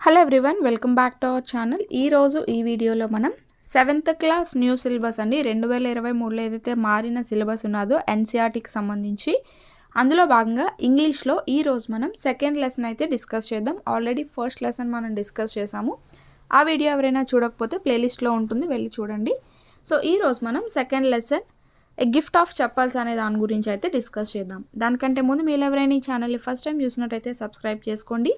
Hello everyone, welcome back to our channel. ఈరోజు ఈ వీడియోలో మనం 7th క్లాస్ న్యూ సిలబస్ అండి 2023లో ఏదైతే మారిన సిలబస్ ఉన్నదో ఎన్సీఆర్టీకి సంబంధించి అందులో భాగంగా ఇంగ్లీష్లో ఈరోజు మనం సెకండ్ లెసన్ అయితే డిస్కస్ చేద్దాం. ఆల్రెడీ ఫస్ట్ లెసన్ మనం డిస్కస్ చేసాము. ఆ వీడియో ఎవరైనా చూడకపోతే ప్లేలిస్ట్లో ఉంటుంది, వెళ్ళి చూడండి. సో ఈరోజు మనం second lesson gift of chappals అనే దాని గురించి అయితే డిస్కస్ చేద్దాం. దానికంటే ముందు మీరు ఎవరైనా ఈ ఛానల్ని ఫస్ట్ టైం చూసినట్టయితే సబ్స్క్రైబ్ చేసుకోండి.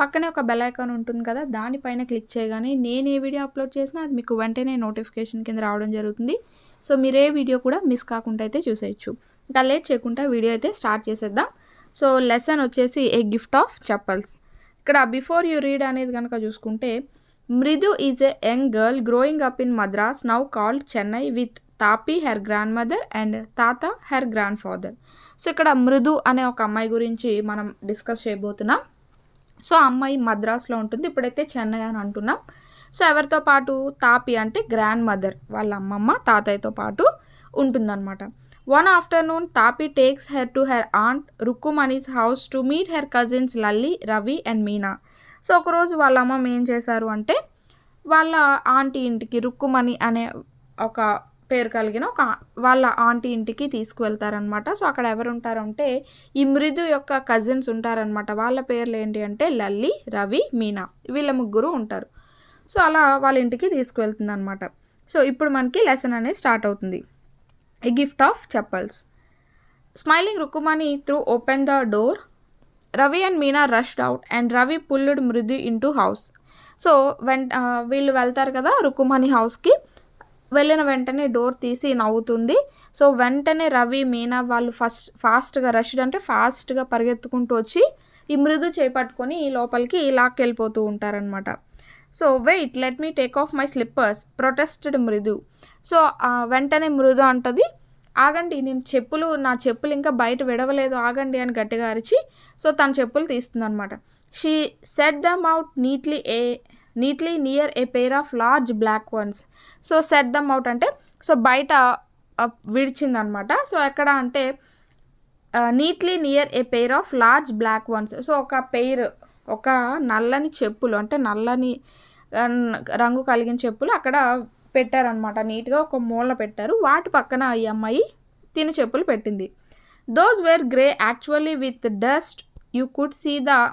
పక్కనే ఒక బెల్ ఐకాన్ ఉంటుంది కదా, దానిపైన క్లిక్ చేయగానే నేను ఏ వీడియో అప్లోడ్ చేసినా అది మీకు వెంటనే నోటిఫికేషన్ కింద రావడం జరుగుతుంది. సో మీరు ఏ వీడియో కూడా మిస్ కాకుండా అయితే చూసేయచ్చు. ఇంకా లేట్ చేయకుండా వీడియో అయితే స్టార్ట్ చేసేద్దాం. సో లెసన్ వచ్చేసి ఏ గిఫ్ట్ ఆఫ్ చెప్పల్స్. ఇక్కడ బిఫోర్ యూ రీడ్ అనేది కనుక చూసుకుంటే, Mridu is a young girl growing up in Madras now called Chennai with Thapi her grandmother and Thatha her grandfather. So ఇక్కడ మృదు అనే ఒక అమ్మాయి గురించి మనం డిస్కస్ చేయబోతున్నాం. సో అమ్మాయి మద్రాస్లో ఉంటుంది, ఇప్పుడైతే చెన్నై అని అంటున్నాం. సో ఎవరితో పాటు? తాపి అంటే గ్రాండ్ మదర్, వాళ్ళ అమ్మమ్మ తాతయ్యతో పాటు ఉంటుందన్నమాట. One afternoon Tapi takes her to her aunt Rukkumani's house to meet her cousins Lalli, Ravi and Meena. So ఒకరోజు వాళ్ళ అమ్మమ్మ ఏం చేశారు అంటే, వాళ్ళ ఆంటీ ఇంటికి, రుక్కుమణి అనే ఒక పేరు కలిగిన ఒక వాళ్ళ ఆంటీ ఇంటికి తీసుకువెళ్తారనమాట. సో అక్కడ ఎవరు ఉంటారంటే ఈ మృదు యొక్క కజిన్స్ ఉంటారనమాట. వాళ్ళ పేర్లు ఏంటి అంటే లల్లి, రవి, మీనా, వీళ్ళ ముగ్గురు ఉంటారు. సో అలా వాళ్ళ ఇంటికి తీసుకువెళ్తుంది అనమాట. సో ఇప్పుడు మనకి లెసన్ అనేది స్టార్ట్ అవుతుంది. A gift of chappals. Smiling Rukkumani threw open the door. Ravi and Meena rushed out and Ravi pulled Mridu into house. So వీళ్ళు వెళ్తారు కదా రుక్కుమణి హౌస్కి. వెళ్ళిన వెంటనే డోర్ తీసి నవ్వుతుంది. సో వెంటనే రవి, మీనా వాళ్ళు ఫాస్ట్గా రష్డ్ అంటే ఫాస్ట్గా పరిగెత్తుకుంటూ వచ్చి ఈ మృదు చేపట్టుకొని లోపలికి లాక్కెళ్ళిపోతూ ఉంటారనమాట. So wait, let me take off my slippers protested Mridu. So వెంటనే మృదు అంటది, ఆగండి, నా చెప్పులు ఇంకా బయట విడవలేదు, ఆగండి అని గట్టిగా అరిచి సో తన చెప్పులు తీస్తుంది అనమాట. She set them out neatly near a pair of large black ones. So set them out అంటే సో బయట విడిచిందనమాట. సో ఎక్కడ అంటే neatly near a pair of large black ones. So ఒక నల్లని చెప్పులు అంటే నల్లని రంగు కలిగిన చెప్పులు అక్కడ పెట్టారనమాట. నీట్గా ఒక మూల పెట్టారు, వాటి పక్కన ఈ అమ్మాయి తిని చెప్పులు పెట్టింది. Those were grey actually with dust, you could see the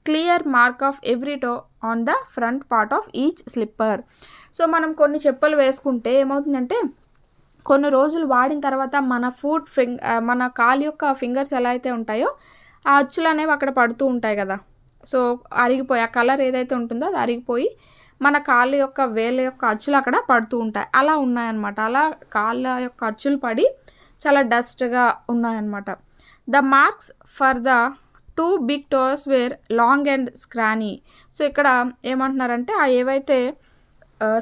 clear mark of every toe on the front part of each slipper. So మనం కొన్ని చెప్పులు వేసుకుంటే ఏమవుతుందంటే కొన్ని రోజులు వాడిన తర్వాత మన కాలు యొక్క ఫింగర్స్ ఎలా అయితే ఉంటాయో ఆ అచ్చులు అనేవి అక్కడ పడుతూ ఉంటాయి కదా. సో అరిగిపోయి ఆ కలర్ ఏదైతే ఉంటుందో అది అరిగిపోయి మన కాళ్ళ యొక్క వేళ్ళ యొక్క అచ్చులు అక్కడ పడుతూ ఉంటాయి. అలా ఉన్నాయన్నమాట. అలా కాళ్ళ యొక్క అచ్చులు పడి చాలా డస్ట్గా ఉన్నాయన్నమాట. The marks for the 2 big toes were long and scrawny. So ఇక్కడ ఏమంటున్నారంటే ఆ ఏవైతే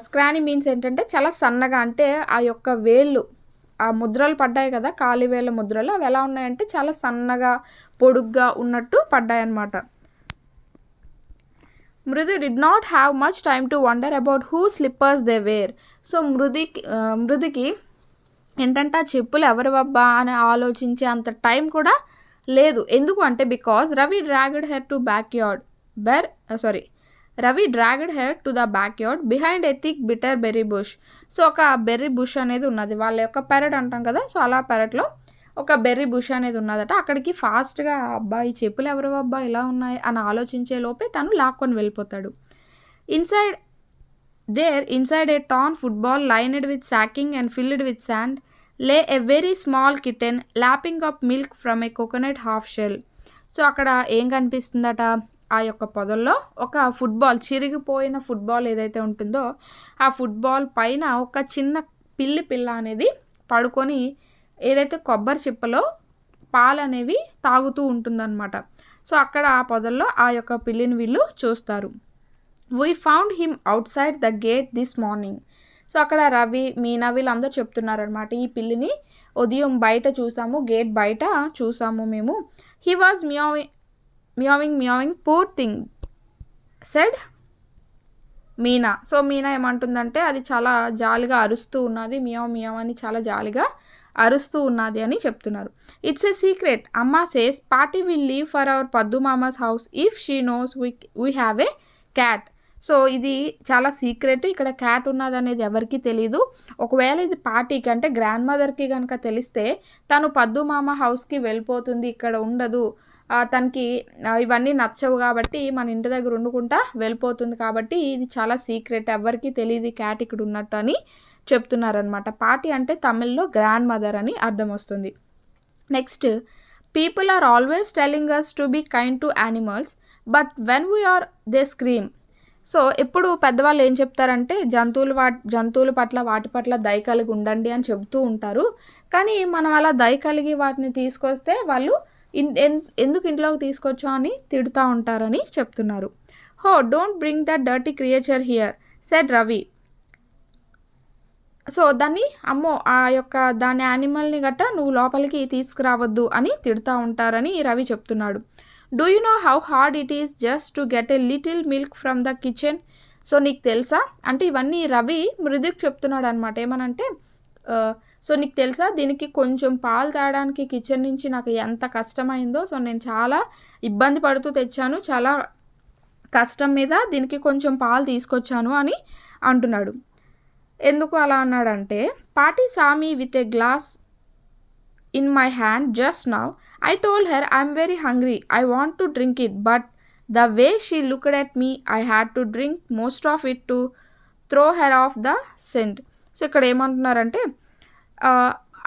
స్క్రానీ మీన్స్ ఏంటంటే చాలా సన్నగా, అంటే ఆ యొక్క వేళ్ళు, ఆ ముద్రలు పడ్డాయి కదా కాలి వేళ్ళ ముద్రలు, అవి ఎలా ఉన్నాయంటే చాలా సన్నగా పొడుగ్గా ఉన్నట్టు పడ్డాయి అన్నమాట. Mridu did not have much time to wonder about who slippers they were. So మృదుకి ఏంటంటే ఆ చెప్పులు ఎవరు అబ్బా అని ఆలోచించే అంత టైం కూడా లేదు. ఎందుకు అంటే because Ravi dragged her to the backyard behind a thick bitter berry bush. So ఒక బెర్రీ బుష్ అనేది ఉన్నది, వాళ్ళ యొక్క పెరట్ అంటాం కదా. సో అలా పెరట్లో ఒక బెర్రీ బుష్ అనేది ఉన్నదట. అక్కడికి ఫాస్ట్గా అబ్బా ఈ చెప్పులు ఎవరు అబ్బా ఇలా ఉన్నాయి అని ఆలోచించే లోపే తను లాక్కొని వెళ్ళిపోతాడు. Inside a tan football lined with sacking and filled with sand lay a very small kitten lapping up milk from a coconut half shell. So అక్కడ ఏం కనిపిస్తుందట, ఆ యొక్క పొదల్లో ఒక ఫుట్బాల్, చిరిగిపోయిన ఫుట్బాల్ ఏదైతే ఉంటుందో ఆ ఫుట్బాల్ పైన ఒక చిన్న పిల్ల అనేది పడుకొని ఏదైతే కొబ్బరి చిప్పలో పాలు అనేవి తాగుతూ ఉంటుందన్నమాట. సో అక్కడ ఆ పొదల్లో ఆ యొక్క పిల్లిని వీళ్ళు చూస్తారు. We found him out side the gate this morning. So అక్కడ రవి, మీనా వీళ్ళందరూ చెప్తున్నారనమాట, ఈ పిల్లిని ఉదయం బయట చూసాము, గేట్ బయట చూసాము మేము. He was meowing poor thing said Meena. So Meena ఏమంటుందంటే అది చాలా జాలిగా అరుస్తూ ఉన్నది, మియావ్ అని చాలా జాలిగా అరుస్తూ ఉన్నది అని చెప్తున్నారు. It's a secret, Amma says Paati will leave for our Paddu Mama's house if she knows we have a cat. So ఇది చాలా సీక్రెట్. ఇక్కడ క్యాట్ ఉన్నదనేది ఎవరికీ తెలీదు. ఒకవేళ ఇది పార్టీకి అంటే గ్రాండ్ మదర్‌కి గనక తెలిస్తే తను పద్దు మామ హౌస్‌కి వెళ్ళిపోతుంది. ఇక్కడ ఉండదు. తనకి ఇవన్నీ నచ్చవు కాబట్టి మన ఇంటి దగ్గర వండుకుంటా వెళ్ళిపోతుంది కాబట్టి ఇది చాలా సీక్రెట్. ఎవ్వరికీ తెలీదు ఈ క్యాట్ ఇక్కడ ఉన్నట్టు అని చెప్తున్నారనమాట. పార్టీ అంటే తమిళ్‌లో గ్రాండ్ మదర్ అని అర్థం వస్తుంది. Next, people are always telling us to be kind to animals but when we are they scream. So ఎప్పుడు పెద్దవాళ్ళు ఏం చెప్తారంటే జంతువుల పట్ల వాటి పట్ల దయ కలిగి ఉండండి అని చెబుతూ ఉంటారు. కానీ మనం అలా దయ కలిగి వాటిని తీసుకొస్తే వాళ్ళు ఎందుకు ఇంట్లోకి తీసుకొచ్చా అని తిడుతూ ఉంటారని చెప్తున్నారు. హో don't bring that dirty creature here said Ravi. So దాన్ని అమ్మో దాని యానిమల్ని గట్ట నువ్వు లోపలికి తీసుకురావద్దు అని తిడుతూ ఉంటారని రవి చెప్తున్నాడు. Do you know how hard it is just to get a little milk from the kitchen. So నీకు తెలుసా అంటే ఇవన్నీ రవి మృదుకి చెప్తున్నాడు అనమాట. ఏమనంటే సో నీకు తెలుసా దీనికి కొంచెం పాలు తాగడానికి కిచెన్ నుంచి నాకు ఎంత కష్టమైందో. సో నేను చాలా ఇబ్బంది పడుతూ తెచ్చాను, చాలా కష్టం మీద దీనికి కొంచెం పాలు తీసుకొచ్చాను అని అంటున్నాడు. ఎందుకు అలా అన్నాడంటే పార్టీ సామి with a glass in my hand just now. I told her I'm very hungry. I want to drink it. But the way she looked at me, I had to drink most of it to throw her off the scent. So ఇక్కడ ఏమంటున్నారంటే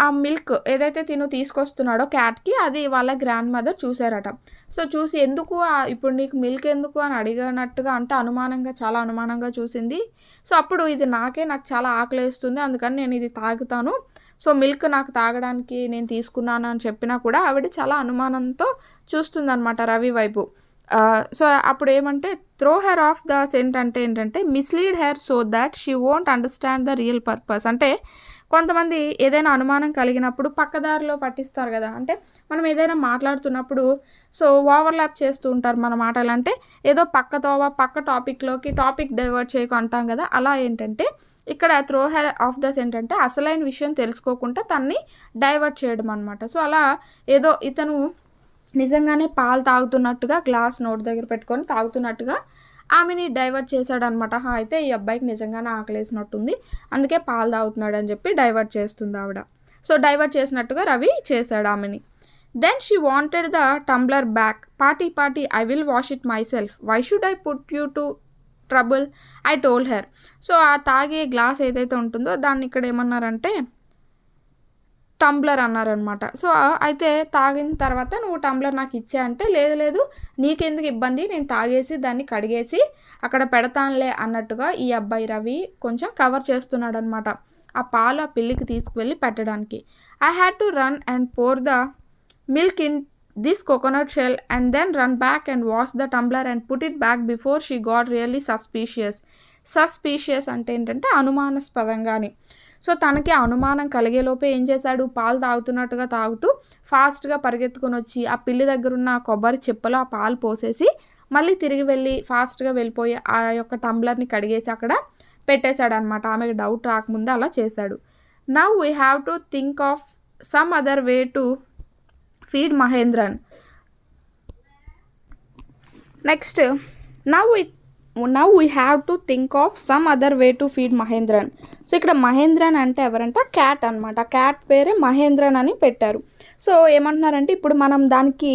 ఆ milk ఏదైతే తిను తీసుకొస్తున్నాడో క్యాట్కి అది వాళ్ళ grand mother చూసారట. So చూసి ఎందుకు ఇప్పుడు నీకు మిల్క్ ఎందుకు అని అడిగినట్టుగా అంటే చాలా అనుమానంగా చూసింది. సో అప్పుడు ఇది నాకు చాలా ఆకలేస్తుంది, అందుకని నేను ఇది తాగుతాను. సో మిల్క్ నాకు తాగడానికి నేను తీసుకున్నాను అని చెప్పినా కూడా ఆవిడ చాలా అనుమానంతో చూస్తుందన్నమాట రవి వైపు. సో అప్పుడు ఏమంటే throw her off the scent అంటే ఏంటంటే mislead her so that she won't understand the real purpose. అంటే కొంతమంది ఏదైనా అనుమానం కలిగినప్పుడు పక్కదారిలో పట్టిస్తారు కదా. అంటే మనం ఏదైనా మాట్లాడుతున్నప్పుడు సో ఓవర్లాప్ చేస్తూ ఉంటారు మన మాటలు. అంటే ఏదో పక్క టాపిక్ డైవర్ట్ చేయకు అంటాం కదా. అలా ఏంటంటే ఇక్కడ throw her off the scent అంటే అసలైన విషయం తెలుసుకోకుండా తన్ని డైవర్ట్ చేయడం అనమాట. సో అలా ఏదో ఇతను నిజంగానే పాలు తాగుతున్నట్టుగా గ్లాస్ నోటి దగ్గర పెట్టుకొని తాగుతున్నట్టుగా ఆమెని డైవర్ట్ చేశాడనమాట. అయితే ఈ అబ్బాయికి నిజంగానే ఆకలేసినట్టుంది, అందుకే పాలు తాగుతున్నాడు అని చెప్పి డైవర్ట్ చేస్తుంది ఆవిడ. సో డైవర్ట్ చేసినట్టుగా రవి చేశాడు ఆమెని. Then she wanted the tumbler back. Paati I will wash it myself. Why should I put you to trouble I told her. So ఆ తాగే గ్లాస్ ఏదైతే ఉంటుందో దాన్ని ఇక్కడ ఏమన్నారంటే టంబ్లర్ అన్నారనమాట. సో అయితే తాగిన తర్వాత నువ్వు టంబ్లర్ నాకు ఇచ్చే అంటే లేదు నీకెందుకు ఇబ్బంది, నేను తాగేసి దాన్ని కడిగేసి అక్కడ పెడతానులే అన్నట్టుగా ఈ అబ్బాయి రవి కొంచెం కవర్ చేస్తున్నాడు అనమాట ఆ పాలు ఆ పిల్లికి తీసుకువెళ్ళి పెట్టడానికి. I had to run and pour the milk in this coconut shell and then run back and wash the tumbler and put it back before she got really suspicious అంటే ఏంటంటే అనుమానాస్పదంగాని. సో తనకి అనుమానం కలిగేలోపే ఏం చేశాడు, పాలు తాగుతున్నట్టుగా తాగుతూ ఫాస్ట్గా పరిగెత్తుకొని వచ్చి ఆ పిల్లి దగ్గర ఉన్న కొబ్బరి చిప్పలో ఆ పాలు పోసేసి మళ్ళీ తిరిగి వెళ్ళి ఫాస్ట్గా వెళ్ళిపోయి ఆ యొక్క టంబ్లర్ని కడిగేసి అక్కడ పెట్టేశాడు అనమాట. ఆమెకు డౌట్ రాకముందే అలా చేశాడు. Now we have to think of some other way to feed Mahendran. Next, now we have to think of some other way to feed Mahendran. So ఇక్కడ మహేంద్రన్ అంటే ఎవరంటే క్యాట్ అనమాట. క్యాట్ పేరే మహేంద్రన్ అని పెట్టారు. సో ఏమంటున్నారంటే ఇప్పుడు మనం దానికి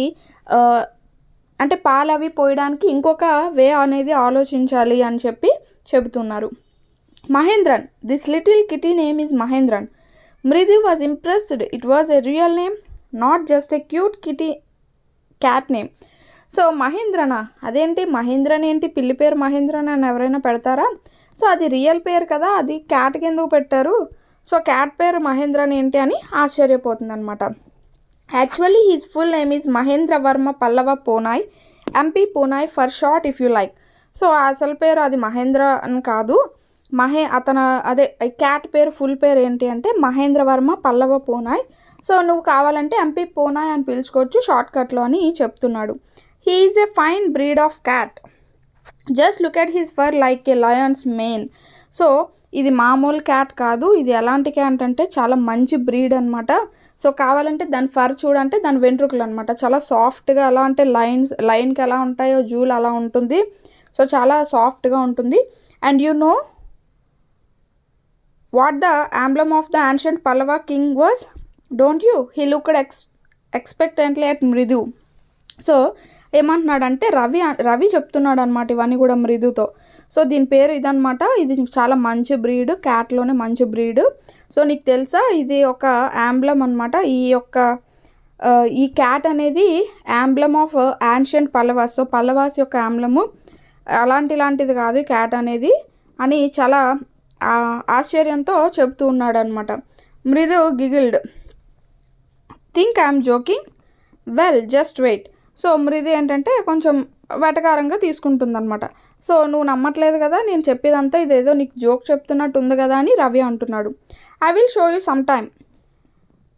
అంటే పాలు అవి పోయడానికి ఇంకొక వే అనేది ఆలోచించాలి అని చెబుతున్నారు. Mahendran, this little kitty name is Mahendran. Mridu was impressed. It was a real name, not just a cute cat name. So మహేంద్రనా, అదేంటి మహేంద్రన్ ఏంటి, పిల్లి పేరు మహేంద్రన్ అని ఎవరైనా పెడతారా? సో అది రియల్ పేరు కదా, అది క్యాట్కి ఎందుకు పెట్టారు? సో క్యాట్ పేరు మహేంద్రన్ ఏంటి అని ఆశ్చర్యపోతుంది అనమాట. Actually his full name is Mahendra Varma Pallava Ponai, MP Ponai for short if you like. So అసలు పేరు అది మహేంద్ర అని కాదు, క్యాట్ పేరు ఫుల్ పేరు ఏంటి అంటే మహేంద్ర వర్మ పల్లవ పోనాయ్. సో నువ్వు కావాలంటే MP పోనాయ్ అని పిలుచుకోవచ్చు షార్ట్కట్లో అని చెప్తున్నాడు. He is a fine breed of cat. Just look at his for like A Lions main. So ఇది మామూలు క్యాట్ కాదు, ఇది ఎలాంటి క్యాట్ అంటే చాలా మంచి బ్రీడ్ అనమాట. సో కావాలంటే దాని ఫర్ చూడంటే దాని వెంట్రుకలు అనమాట చాలా సాఫ్ట్గా, ఎలా అంటే లయన్కి ఎలా ఉంటాయో జూలు అలా ఉంటుంది. సో చాలా సాఫ్ట్గా ఉంటుంది. And you know what the emblem of the ancient Pallava king was, don't you? He looked expectantly at Mridu. So ఏమంటున్నాడంటే రవి చెప్తున్నాడు అనమాట ఇవన్నీ కూడా మృదుతో. సో దీని పేరు ఇదనమాట, ఇది చాలా మంచి బ్రీడ్, క్యాట్లోనే మంచి బ్రీడ్. సో నీకు తెలుసా ఇది ఒక ఆంబ్లమ్ అనమాట, ఈ క్యాట్ అనేది emblem of ancient Pallavas. So Pallavas యొక్క ఆంబ్లము అలాంటిది కాదు క్యాట్ అనేది అని చాలా ఆశ్చర్యంతో చెప్తూ ఉన్నాడు అనమాట. Mridu giggled, think I'm joking, well just wait. So Mridu ఏంటంటే కొంచెం వెటకారంగా తీసుకుంటుందన్నమాట. సో నువ్వు నమ్మట్లేదు కదా నేను చెప్పేదంతా, ఇదేదో నీకు జోక్ చెప్తున్నట్టు ఉంది కదా అని రవి అంటున్నాడు. I will show you some time,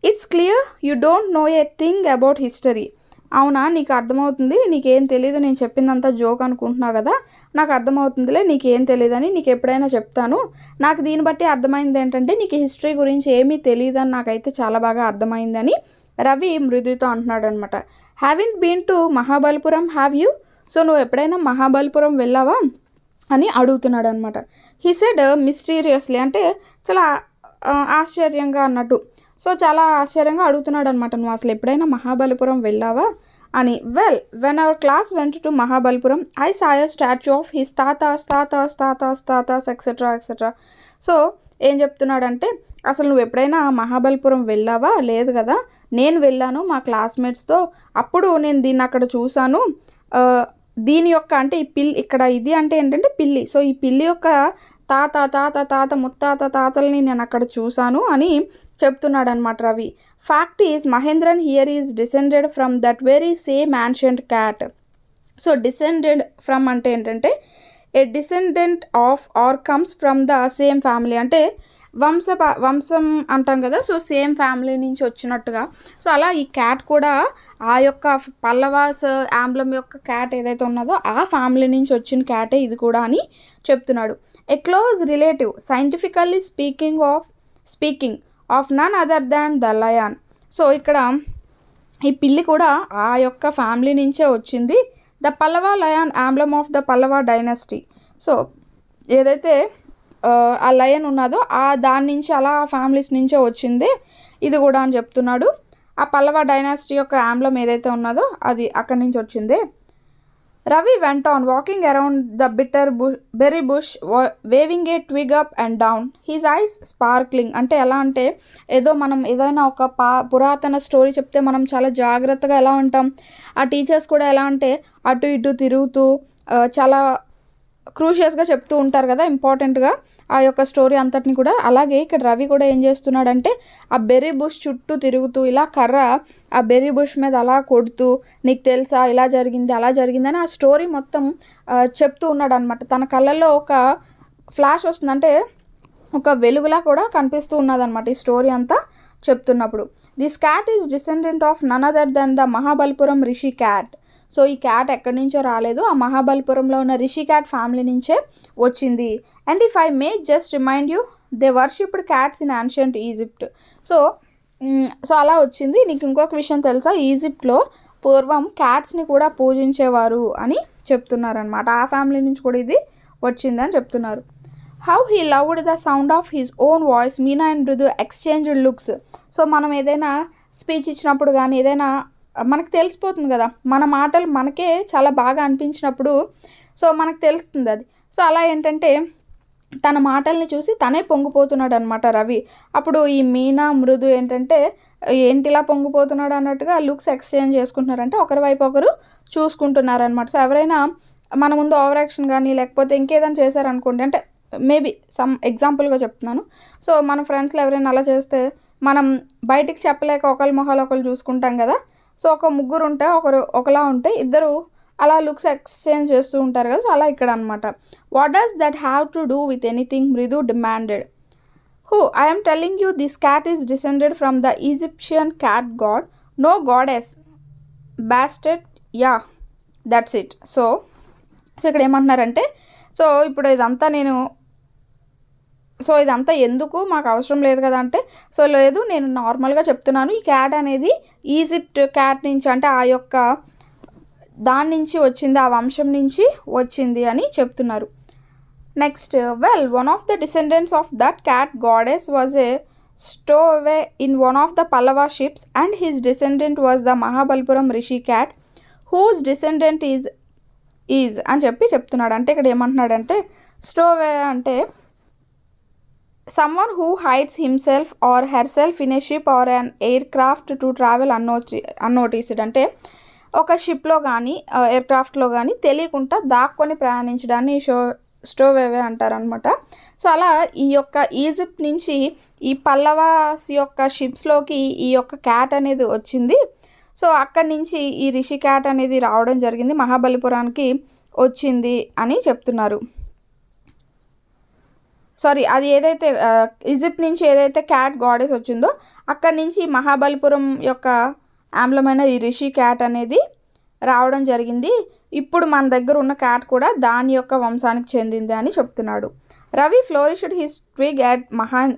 it's clear you don't know a thing about history. అవునా, నీకు అర్థమవుతుంది, నీకేం తెలీదు, నేను చెప్పిందంతా జోక్ అనుకుంటున్నావు కదా, నాకు అర్థమవుతుందిలే నీకేం తెలియదని, నీకు ఎప్పుడైనా చెప్తాను. నాకు దీన్ని బట్టి అర్థమైంది ఏంటంటే నీకు హిస్టరీ గురించి ఏమీ తెలియదని నాకైతే చాలా బాగా అర్థమైందని రవి మృదుతో అంటున్నాడు అనమాట. Haven't been to Mahabalipuram have you? So నువ్వు ఎప్పుడైనా మహాబలిపురం వెళ్ళావా అని అడుగుతున్నాడు అనమాట. హీ సెడ్ మిస్టీరియస్లీ, అంటే చాలా ఆశ్చర్యంగా అన్నట్టు. సో చాలా ఆశ్చర్యంగా అడుగుతున్నాడు అనమాట, నువ్వు అసలు ఎప్పుడైనా మహాబలిపురం వెళ్ళావా అని. Well when our class went to Mahabalipuram I saw a statue of his thatha's etcetera etcetera. So ఏం చెప్తున్నాడంటే అసలు నువ్వు ఎప్పుడైనా మహాబలిపురం వెళ్ళావా? లేదు కదా, నేను వెళ్ళాను మా క్లాస్మేట్స్తో, అప్పుడు నేను దీన్ని అక్కడ చూశాను. దీని యొక్క అంటే ఈ పిల్లి ఇక్కడ ఇది అంటే ఏంటంటే పిల్లి. సో ఈ పిల్లి యొక్క తాత ముత్తాతల్ని నేను అక్కడ చూశాను అని చెప్తున్నాడు అనమాట Ravi. Fact is Mahendran here is descended from that very same ancient cat. So descended from అంటే ఏంటంటే a descendant of or comes from the same family, అంటే వంశం అంటాం కదా, సో సేమ్ ఫ్యామిలీ నుంచి వచ్చినట్టుగా. సో అలా ఈ క్యాట్ కూడా ఆ యొక్క పల్లవాస్ ఆంబ్లం యొక్క క్యాట్ ఏదైతే ఉన్నదో ఆ ఫ్యామిలీ నుంచి వచ్చిన క్యాటే ఇది కూడా అని చెప్తున్నాడు. A close relative scientifically speaking of none other than the lion. So ఇక్కడ ఈ పిల్లి కూడా ఆ యొక్క ఫ్యామిలీ నుంచే వచ్చింది. The Pallava lion emblem of the Pallava dynasty. So ఏదైతే ఆ లయన్ ఉన్నదో దాని నుంచి అలా ఫ్యామిలీస్ నుంచే వచ్చింది ఇది కూడా అని చెప్తున్నాడు. ఆ పల్లవ డైనాసిటీ యొక్క ఆంబ్లం ఏదైతే ఉన్నదో అది అక్కడి నుంచి వచ్చింది. Ravi went on walking around the berry bush weaving A twig up and down, his eyes sparkling. అంటే ఎలా అంటే ఏదో మనం ఏదైనా ఒక పురాతన స్టోరీ చెప్తే మనం చాలా జాగ్రత్తగా ఎలా ఉంటాం, ఆ టీచర్స్ కూడా ఎలా అంటే అటు ఇటు తిరుగుతూ చాలా క్రూషియస్గా చెప్తూ ఉంటారు కదా, ఇంపార్టెంట్గా ఆ యొక్క స్టోరీ అంతటిని కూడా. అలాగే ఇక్కడ రవి కూడా ఏం చేస్తున్నాడంటే ఆ బెర్రీ బుష్ చుట్టూ తిరుగుతూ ఇలా కర్ర ఆ బెర్రీ బుష్ మీద అలా కొడుతూ నీకు తెలుసా ఇలా జరిగింది అలా జరిగిందని ఆ స్టోరీ మొత్తం చెప్తూ ఉన్నాడు అనమాట. తన కళ్ళల్లో ఒక ఫ్లాష్ వస్తుంది, అంటే ఒక వెలుగులా కూడా కనిపిస్తూ ఉన్నదన్నమాట ఈ స్టోరీ అంతా చెప్తున్నప్పుడు. This cat is descendant of none other than the Mahabalipuram rishi cat. So ఈ క్యాట్ ఎక్కడి నుంచో రాలేదు, ఆ మహాబలిపురంలో ఉన్న రిషి క్యాట్ ఫ్యామిలీ నుంచే వచ్చింది. And if I may just remind you, they worshipped cats in ancient Egypt. So అలా వచ్చింది. నీకు ఇంకొక విషయం తెలుసా, ఈజిప్ట్లో పూర్వం క్యాట్స్ని కూడా పూజించేవారు అని చెప్తున్నారనమాట. ఆ ఫ్యామిలీ నుంచి కూడా ఇది వచ్చిందని చెప్తున్నారు. How he loved the sound of his own voice, Meena and మృదు ఎక్స్చేంజ్డ్ లుక్స్. సో మనం ఏదైనా స్పీచ్ ఇచ్చినప్పుడు కానీ ఏదైనా మనకు తెలిసిపోతుంది కదా, మన మాటలు మనకే చాలా బాగా అనిపించినప్పుడు సో మనకు తెలుస్తుంది అది. సో అలా ఏంటంటే తన మాటల్ని చూసి తనే పొంగిపోతున్నాడు అనమాట రవి. అప్పుడు ఈ మీనా మృదు ఏంటంటే ఏంటిలా పొంగిపోతున్నాడు అన్నట్టుగా లుక్స్ ఎక్స్చేంజ్ చేసుకుంటున్నారంటే ఒకరి వైపు ఒకరు చూసుకుంటున్నారనమాట. సో ఎవరైనా మన ముందు ఓవర్ యాక్షన్ కానీ లేకపోతే ఇంకేదైనా చేశారనుకోండి, అంటే మేబీ సమ్ ఎగ్జాంపుల్గా చెప్తున్నాను. సో మన ఫ్రెండ్స్లో ఎవరైనా అలా చేస్తే మనం బయటికి చెప్పలేక ఒకరి మొహాలు ఒకరు చూసుకుంటాం కదా. సో ఒక ముగ్గురు ఉంటే ఒకరు ఒకలా ఉంటే ఇద్దరు అలా లుక్స్ ఎక్స్చేంజ్ చేస్తూ ఉంటారు కదా. సో అలా ఇక్కడ అనమాట. What does that have to do with anything, Mridu demanded. Who, I'm telling you this cat is descended from the Egyptian cat god, no goddess Bastet, yeah that's it. So ఇక్కడ ఏమంటున్నారంటే so ఇప్పుడు ఇదంతా ఎందుకు, మాకు అవసరం లేదు కదా అంటే, సో లేదు నేను నార్మల్గా చెప్తున్నాను. ఈ క్యాట్ అనేది ఈజిప్ట్ క్యాట్ నుంచి, అంటే ఆ యొక్క దాని నుంచి వచ్చింది, ఆ వంశం నుంచి వచ్చింది అని చెప్తున్నారు. Next, well one of the descendants of that cat goddess was a stowaway in one of the Pallava ships, and his descendant was the Mahabalipuram Rishi cat, whose descendant is అని చెప్తున్నాడు. అంటే ఇక్కడ ఏమంటున్నాడంటే స్టోవే అంటే someone who hides himself or herself in a ship or an aircraft to travel unnoticed. అంటే ఒక షిప్లో కానీ ఎయిర్క్రాఫ్ట్లో కానీ తెలియకుండా దాక్కొని ప్రయాణించడాన్ని స్టోవేవే అంటారనమాట. సో అలా ఈ యొక్క ఈజిప్ట్ నుంచి ఈ పల్లవాస్ యొక్క షిప్స్లోకి ఈ యొక్క క్యాట్ అనేది వచ్చింది. సో అక్కడి నుంచి ఈ రిషి క్యాట్ అనేది రావడం జరిగింది, మహాబలిపురానికి వచ్చింది అని చెప్తున్నారు. సారీ, అది ఏదైతే ఈజిప్ట్ నుంచి ఏదైతే క్యాట్ గాడెస్ వచ్చిందో అక్కడి నుంచి మహాబలిపురం యొక్క ఆమ్లమైన ఈ రిషి క్యాట్ అనేది రావడం జరిగింది. ఇప్పుడు మన దగ్గర ఉన్న క్యాట్ కూడా దాని యొక్క వంశానికి చెందింది అని చెప్తున్నాడు. Ravi flourished his twig at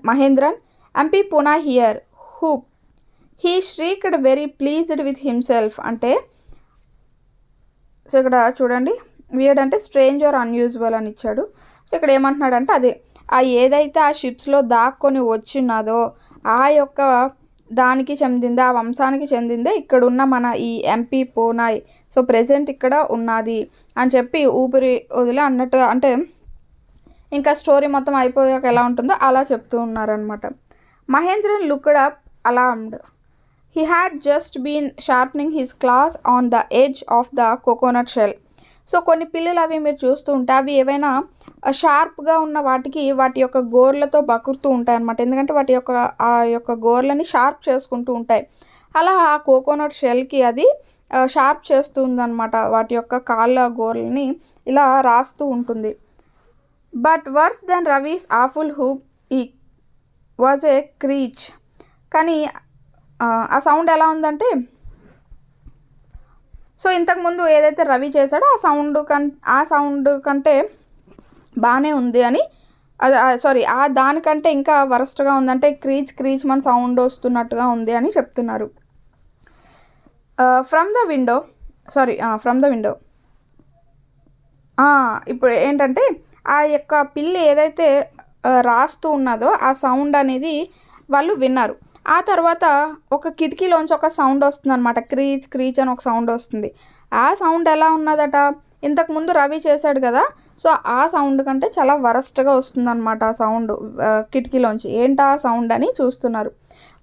Mahendran MP Puna here who he shrieked very pleased with himself. అంటే సో ఇక్కడ చూడండి, వియర్డ్ అంటే స్ట్రేంజ్ ఆర్ అన్యూజువల్ అని ఇచ్చాడు. సో ఇక్కడ ఏమంటున్నాడంటే అదే ఏదైతే ఆ షిప్స్లో దాక్కొని వచ్చిన్నదో ఆ యొక్క దానికి చెందిందే, ఆ వంశానికి చెందిందే ఇక్కడున్న మన ఈ ఎంపీ పూనాయ్. సో ప్రెజెంట్ ఇక్కడ ఉన్నది అని చెప్పి ఊపిరి వదిలి అన్నట్టు, అంటే ఇంకా స్టోరీ మొత్తం అయిపోయాక ఎలా ఉంటుందో అలా చెప్తూ ఉన్నారనమాట. Mahendran looked up alarmed. He had just been sharpening his claws on the edge of the coconut shell. So కొన్ని పిల్లలు అవి మీరు చూస్తూ ఉంటే అవి ఏవైనా షార్ప్గా ఉన్న వాటికి వాటి యొక్క గోర్లతో బకురుతూ ఉంటాయి అన్నమాట. ఎందుకంటే వాటి యొక్క ఆ యొక్క గోర్లని షార్ప్ చేసుకుంటూ ఉంటాయి. అలా ఆ కోకోనట్ షెల్కి అది షార్ప్ చేస్తుందన్నమాట, వాటి యొక్క కాళ్ళ గోర్లని ఇలా రాస్తూ ఉంటుంది. But worse than Ravi's awful whoop ఈ వాజ్ ఏ క్రీచ్. కానీ ఆ సౌండ్ ఎలా ఉందంటే, సో ఇంతకుముందు ఏదైతే రవి చేశాడో ఆ సౌండ్ కంటే బాగానే ఉంది అని, సారీ దానికంటే ఇంకా వరస్ట్గా ఉందంటే క్రీచ్ మన సౌండ్ వస్తున్నట్టుగా ఉంది అని చెప్తున్నారు. ఫ్రమ్ ద విండో ఇప్పుడు ఏంటంటే ఆ యొక్క పిల్లి ఏదైతే రాస్తూ ఉన్నదో ఆ సౌండ్ అనేది వాళ్ళు విన్నారు. ఆ తర్వాత ఒక కిటికీలోంచి ఒక సౌండ్ వస్తుంది అనమాట, క్రీచ్ అని ఒక సౌండ్ వస్తుంది. ఆ సౌండ్ ఎలా ఉన్నదట, ఇంతకుముందు రవి చేశాడు కదా, సో ఆ సౌండ్ కంటే చాలా వరస్ట్గా వస్తుంది అనమాట ఆ సౌండ్ కిటికీలోంచి. ఏంటా సౌండ్ అని చూస్తున్నారు.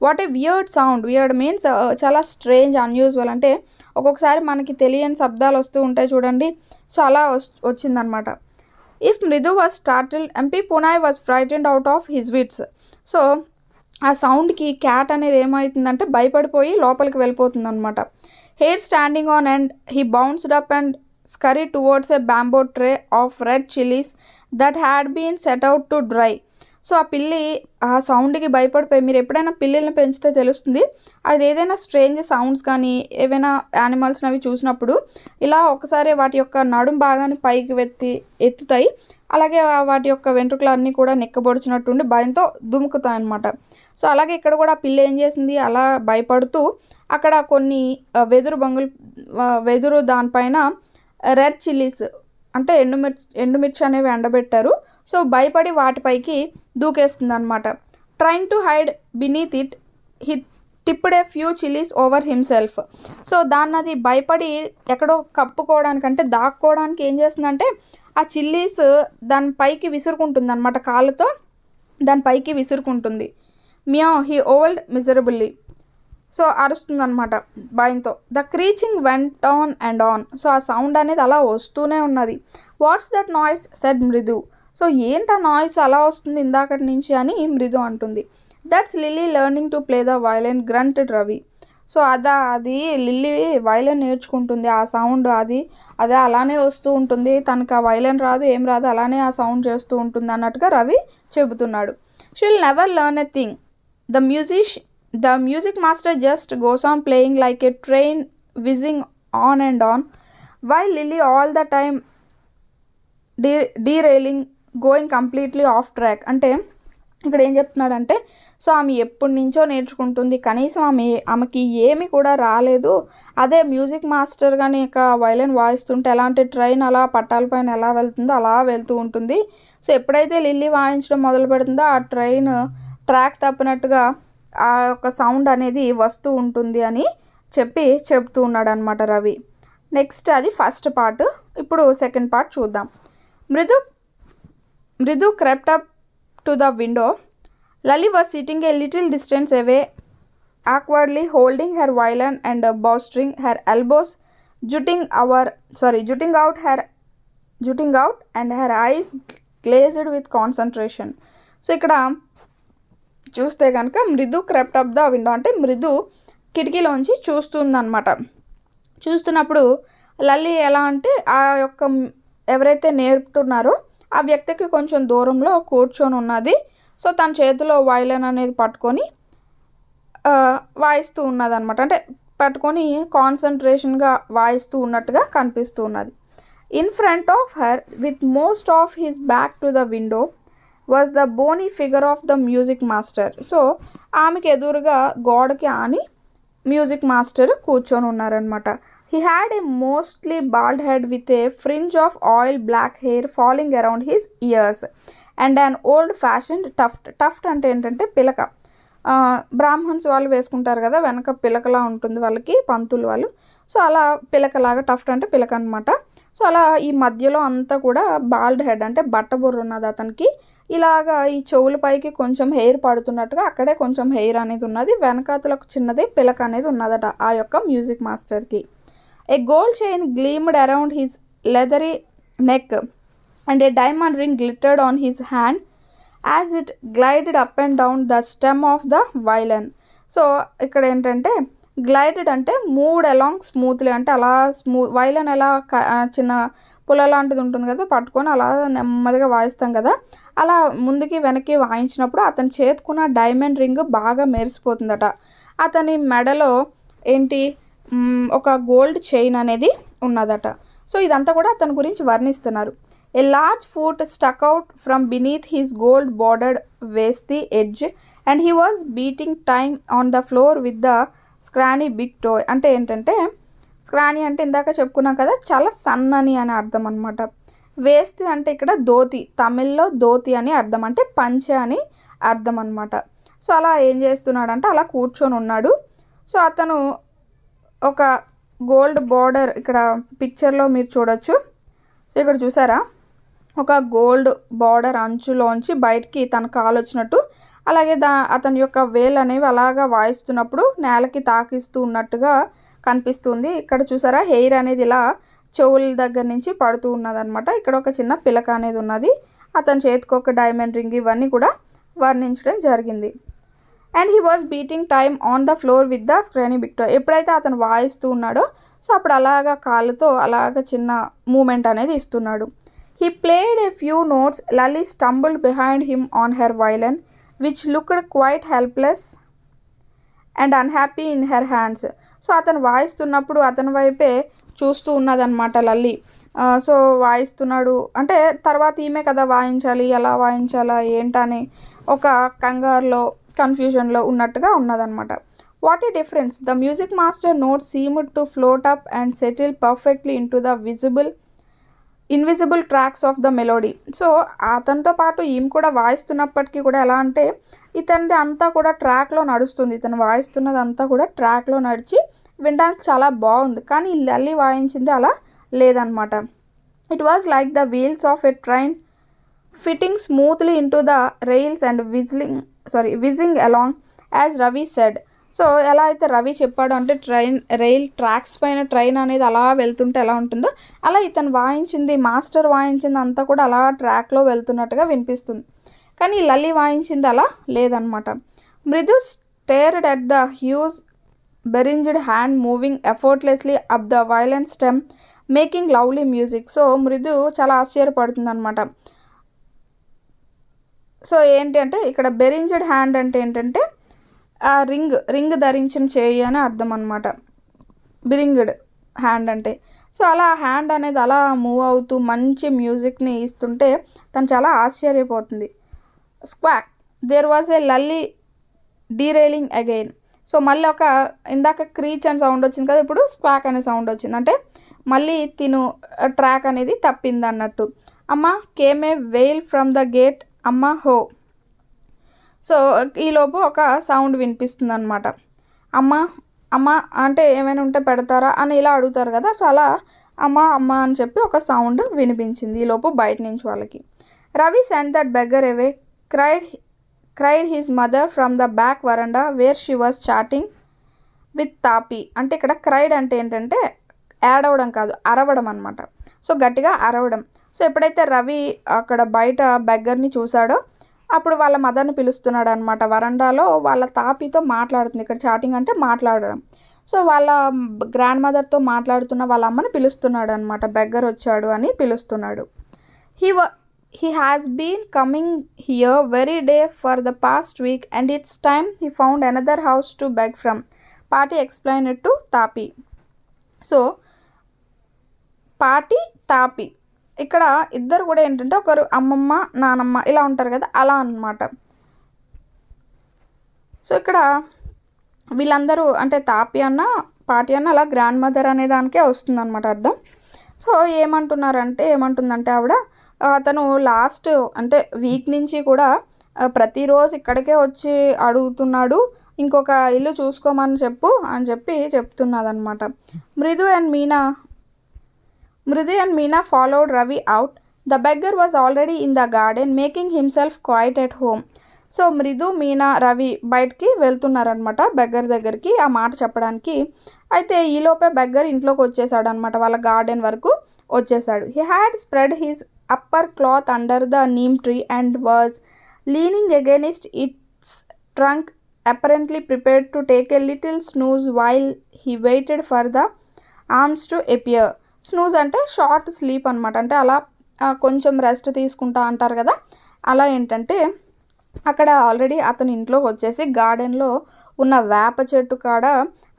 What a weird sound. Weird means చాలా స్ట్రేంజ్, అన్యూజువల్. అంటే ఒక్కొక్కసారి మనకి తెలియని శబ్దాలు వస్తూ ఉంటాయి చూడండి, సో అలా వచ్చిందనమాట. If Mridu was startled MP Punai was frightened out of his wits. So ఆ సౌండ్కి క్యాట్ అనేది ఏమవుతుందంటే భయపడిపోయి లోపలికి వెళ్ళిపోతుంది అనమాట. Hair standing on and he bounced up and scurried towards a bamboo tray of red chillies that had been set out to dry. So ఆ పిల్లి ఆ సౌండ్కి భయపడిపోయి, మీరు ఎప్పుడైనా పిల్లిని పెంచితే తెలుస్తుంది, అది ఏదైనా స్ట్రేంజ్ సౌండ్స్ కానీ ఏవైనా యానిమల్స్ని అవి చూసినప్పుడు ఇలా ఒకసారి వాటి యొక్క నడుం భాగాన్ని పైకి ఎత్తుతాయి, అలాగే వాటి యొక్క వెంట్రుకలన్నీ కూడా నిక్కబొడిచినట్టుండి భయంతో దుముకుతాయి అన్నమాట. సో అలాగే ఇక్కడ కూడా పిల్లి ఏం చేసింది, అలా భయపడుతూ అక్కడ కొన్ని వెదురు దానిపైన రెడ్ చిల్లీస్ అంటే ఎండుమిర్చి అనేవి ఎండబెట్టారు. సో భయపడి వాటిపైకి దూకేస్తుంది అనమాట. Trying to hide beneath it he tipped a few chillies over himself. So దాన్ని అది భయపడి ఎక్కడో కప్పుకోవడానికి అంటే దాక్కోవడానికి ఏం చేస్తుందంటే ఆ చిల్లీస్ దాని పైకి విసురుకుంటుంది అనమాట, కాళ్ళతో దాని పైకి విసురుకుంటుంది. Miaow he howled miserably. So అరుస్తుంది అనమాట భయంతో. The screeching went on and on. So ఆ సౌండ్ అనేది అలా వస్తూనే ఉన్నది. What's that noise said Mridu. So ఏంటి ఆ నాయిస్ అలా వస్తుంది ఇందాకటి నుంచి అని మృదు అంటుంది. That's Lilly learning to play the violin grunted Ravi. So అది లిల్లీ వయలిన్ నేర్చుకుంటుంది, ఆ సౌండ్ అదే అలానే వస్తూ ఉంటుంది, తనకు ఆ వయలిన్ రాదు ఏం రాదు, అలానే ఆ సౌండ్ చేస్తూ ఉంటుంది అన్నట్టుగా రవి చెబుతున్నాడు. She will never learn a thing. The music master just goes on playing like a train whizzing on and on, while Lily all the time derailing, going completely off track. అంటే ఇక్కడ ఏం చెప్తున్నాడంటే, so ఆమె ఎప్పటి నుంచో నేర్చుకుంటుంది, కనీసం ఆమెకి ఏమి కూడా రాలేదు, అదే మ్యూజిక్ మాస్టర్ కానీ ఇక వైలన్ వాయిస్తుంటే ఎలాంటి ట్రైన్ అలా పట్టాల పైన ఎలా వెళ్తుందో అలా వెళ్తూ ఉంటుంది. సో ఎప్పుడైతే లిల్లీ వాయించడం మొదలు పెడుతుందో ఆ ట్రైన్ ట్రాక్ తప్పినట్టుగా ఆ యొక్క సౌండ్ అనేది వస్తూ ఉంటుంది అని చెప్తూ ఉన్నాడు అనమాట రవి. నెక్స్ట్ అది ఫస్ట్ పార్ట్. ఇప్పుడు సెకండ్ పార్ట్ చూద్దాం. మృదు crept up to the window. Lally was sitting a little distance away, awkwardly holding her violin and bowstring, her elbows jutting out and her eyes glazed with concentration. So ఇక్కడ చూస్తే కనుక మృదు crept up the window అంటే మృదు కిటికీలోంచి చూస్తుందన్నమాట. చూస్తున్నప్పుడు లల్లీ ఎలా అంటే ఆ యొక్క ఎవరైతే నేర్పుతున్నారో ఆ వ్యక్తికి కొంచెం దూరంలో కూర్చొని ఉన్నది. సో తన చేతిలో వైలన్ అనేది పట్టుకొని వాయిస్తూ ఉన్నది అనమాట. అంటే పట్టుకొని కాన్సన్ట్రేషన్గా వాయిస్తూ ఉన్నట్టుగా కనిపిస్తూ ఉన్నది. In front of her with most of his back to the window was the bony figure of the music master. So ఆమెకి ఎదురుగా గోడకి ఆని మ్యూజిక్ మాస్టర్ కూర్చొని ఉన్నారనమాట. He had a mostly bald head with a fringe of oil black hair falling around his ears and an old-fashioned tuft. Tuft అంటే ఏంటంటే పిలక. బ్రాహ్మణ్స్ వాళ్ళు వేసుకుంటారు కదా, వెనక పిలకలా ఉంటుంది వాళ్ళకి, పంతులు వాళ్ళు. సో అలా పిలకలాగా, టఫ్ట్ అంటే పిలక అనమాట. సో అలా ఈ మధ్యలో అంతా కూడా బాల్డ్ హెడ్ అంటే బట్టబుర్ర ఉన్నది అతనికి. ఇలాగా ఈ చెవుల పైకి కొంచెం హెయిర్ పడుతున్నట్టుగా అక్కడే కొంచెం హెయిర్ అనేది ఉన్నది. వెనకాతలకు చిన్నది పిలక అనేది ఉన్నదట ఆ యొక్క మ్యూజిక్ మాస్టర్కి. A gold chain gleamed around his leathery neck and a diamond ring glittered on his hand as it glided up and down the stem of the violin. So ఇక్కడ ఏంటంటే గ్లైడెడ్ అంటే మూవ్డ్ అలాంగ్ స్మూత్లీ అంటే అలా వైలన్ ఎలా చిన్న పుల్ల లాంటిది ఉంటుంది కదా, పట్టుకొని అలా నెమ్మదిగా వాయిస్తాం కదా, అలా ముందుకి వెనక్కి వాయించినప్పుడు అతని చేతుకున్న డైమండ్ రింగ్ బాగా మెరిసిపోతుందట. అతని మెడలో ఏంటి ఒక గోల్డ్ చైన్ అనేది ఉన్నదట. సో ఇదంతా కూడా అతని గురించి వర్ణిస్తున్నారు. A large foot stuck out from beneath his gold bordered veshti edge and he was beating time on the floor with the scrawny big toe. అంటే ఏంటంటే స్క్రానీ అంటే ఇందాక చెప్పుకున్నాం కదా, చాలా సన్నని అని అర్థం అనమాట. వేస్తి అంటే ఇక్కడ ధోతి, తమిళ్లో ధోతి అని అర్థం, అంటే పంచె అని అర్థం అనమాట. సో అలా ఏం చేస్తున్నాడంటే అలా కూర్చొని ఉన్నాడు. సో అతను ఒక గోల్డ్ బార్డర్ ఇక్కడ పిక్చర్లో మీరు చూడొచ్చు. సో ఇక్కడ చూసారా, ఒక గోల్డ్ బార్డర్ అంచులోంచి బయటికి తన కాలు వచ్చినట్టు, అలాగే అతని యొక్క వేలు అనేవి అలాగా వాయిస్తున్నప్పుడు నేలకి తాకిస్తూ ఉన్నట్టుగా కనిపిస్తుంది. ఇక్కడ చూసారా, హెయిర్ అనేది ఇలా చెవుల దగ్గర నుంచి పడుతూ ఉన్నదనమాట. ఇక్కడ ఒక చిన్న పిలక అనేది ఉన్నది. అతని చేతికి ఒక డైమండ్ రింగ్, ఇవన్నీ కూడా వర్ణించడం జరిగింది. And he was beating time on the floor with the scrawny big toe. ఎప్పుడైతే అతను వాయిస్తూ ఉన్నాడో సో అప్పుడు అలాగా కాళ్ళతో అలాగ చిన్న మూమెంట్ అనేది ఇస్తున్నాడు. He played a few notes. Lalli stumbled behind him on her violin which looked quite helpless and unhappy in her hands. So అతను వాయిస్తున్నప్పుడు అతని వైపే చూస్తూ ఉన్నదన్నమాట లల్లీ. సో వాయిస్తున్నాడు అంటే తర్వాత ఈమె కదా వాయించాలి, ఎలా వాయించాలా ఏంటని ఒక కంగారులో, కన్ఫ్యూజన్లో ఉన్నట్టుగా ఉన్నదన్నమాట. What a difference, the music master note seemed to float up and settle perfectly into the invisible tracks of the melody. So అతనితో పాటు ఈమె కూడా వాయిస్తున్నప్పటికీ కూడా ఎలా అంటే ఇతనిది అంతా కూడా ట్రాక్లో నడుస్తుంది, ఇతను వాయిస్తున్నది అంతా కూడా ట్రాక్లో నడిచి వినడానికి చాలా బాగుంది. కానీ లల్లీ వాయించింది అలా లేదనమాట. It was like the wheels of a train fitting smoothly into the rails and whizzing along as Ravi said. So ఎలా అయితే రవి చెప్పాడు అంటే రైల్ ట్రాక్స్ పైన ట్రైన్ అనేది అలా వెళ్తుంటే ఎలా ఉంటుందో అలా ఇతను వాయించింది, మాస్టర్ వాయించింది అంతా కూడా అలా ట్రాక్లో వెళ్తున్నట్టుగా వినిపిస్తుంది. కానీ లల్లీ వాయించింది అలా లేదనమాట. Mridu stared at the huge beringed hand moving effortlessly up the violin stem making lovely music. So Mridu చాలా ఆశ్చర్యపడుతుంది అనమాట. సో ఏంటి అంటే ఇక్కడ బెరింజ్డ్ హ్యాండ్ అంటే ఏంటంటే ఆ రింగ్ ధరించిన చేయి అని అర్థం అనమాట, బెరింజ్డ్ హ్యాండ్ అంటే. సో అలా హ్యాండ్ అనేది అలా మూవ్ అవుతూ మంచి మ్యూజిక్ని ఇస్తుంటే తను చాలా ఆశ్చర్యపోతుంది. Squawk there was a Lalli derailing again. So మళ్ళీ ఒక ఇందాక క్రీచ్ అని సౌండ్ వచ్చింది కదా, ఇప్పుడు స్క్వాక్ అనే సౌండ్ వచ్చింది. అంటే మళ్ళీ తిను ట్రాక్ అనేది తప్పింది అన్నట్టు. అమ్మ came A veil from the gate, అమ్మ హో. సో ఈలోపు ఒక సౌండ్ వినిపిస్తుంది అనమాట. అమ్మ అమ్మ అంటే ఏమైనా ఉంటే పెడతారా అని ఇలా అడుగుతారు కదా, సో అలా అమ్మ అమ్మ అని చెప్పి ఒక సౌండ్ వినిపించింది ఈలోపు బయట నుంచి వాళ్ళకి. Ravi send that beggar away, cried his mother from the back veranda where she was chatting with Tapi. అంటే ఇక్కడ క్రైడ్ అంటే ఏంటంటే యాడ్ అవ్వడం కాదు, అరవడం అనమాట. సో గట్టిగా అరవడం. సో ఎప్పుడైతే రవి అక్కడ బయట బెగ్గర్ని చూశాడో అప్పుడు వాళ్ళ మదర్ని పిలుస్తున్నాడు అనమాట. వరండాలో వాళ్ళ తాపితో మాట్లాడుతుంది. ఇక్కడ చాటింగ్ అంటే మాట్లాడడం. సో వాళ్ళ గ్రాండ్ మదర్తో మాట్లాడుతున్న వాళ్ళ అమ్మని పిలుస్తున్నాడు అనమాట. బెగ్గర్ వచ్చాడు అని పిలుస్తున్నాడు. He has been coming here very day for the past week and it's time he found another house to beg from. Party explained it to Tapi. So పాటి తాపి ఇక్కడ ఇద్దరు కూడా ఏంటంటే ఒకరు అమ్మమ్మ నానమ్మ ఇలా ఉంటారు కదా, అలా అన్నమాట. సో ఇక్కడ వీళ్ళందరూ అంటే తాపి అన్న పాటి అన్న అలా గ్రాండ్ మదర్ అనే దానికే వస్తుందన్నమాట అర్థం. సో ఏమంటుందంటే ఆవిడ, అతను లాస్ట్ అంటే వీక్ నుంచి కూడా ప్రతిరోజు ఇక్కడికే వచ్చి అడుగుతున్నాడు, ఇంకొక ఇల్లు చూసుకోమని చెప్పు అని చెప్తున్నదనమాట. మృదు and Meena followed Ravi out. The beggar was already in the garden making himself quite at home. So మృదు, మీనా, రవి బయటికి వెళ్తున్నారనమాట బెగ్గర్ దగ్గరికి ఆ మాట చెప్పడానికి. అయితే ఈలోపే బెగ్గర్ ఇంట్లోకి వచ్చేసాడు అనమాట, వాళ్ళ గార్డెన్ వరకు వచ్చేసాడు. He had spread his upper cloth under the neem tree and was leaning against its trunk, apparently prepared to take a little snooze while he waited for the arms to appear. Snooze అంటే short sleep అనమాట. అంటే అలా కొంచెం rest తీసుకుంటా అంటారు కదా, అలా ఏంటంటే అక్కడ ఆల్రెడీ అతను ఇంట్లోకి వచ్చేసి గార్డెన్లో ఉన్న వేప చెట్టు కాడ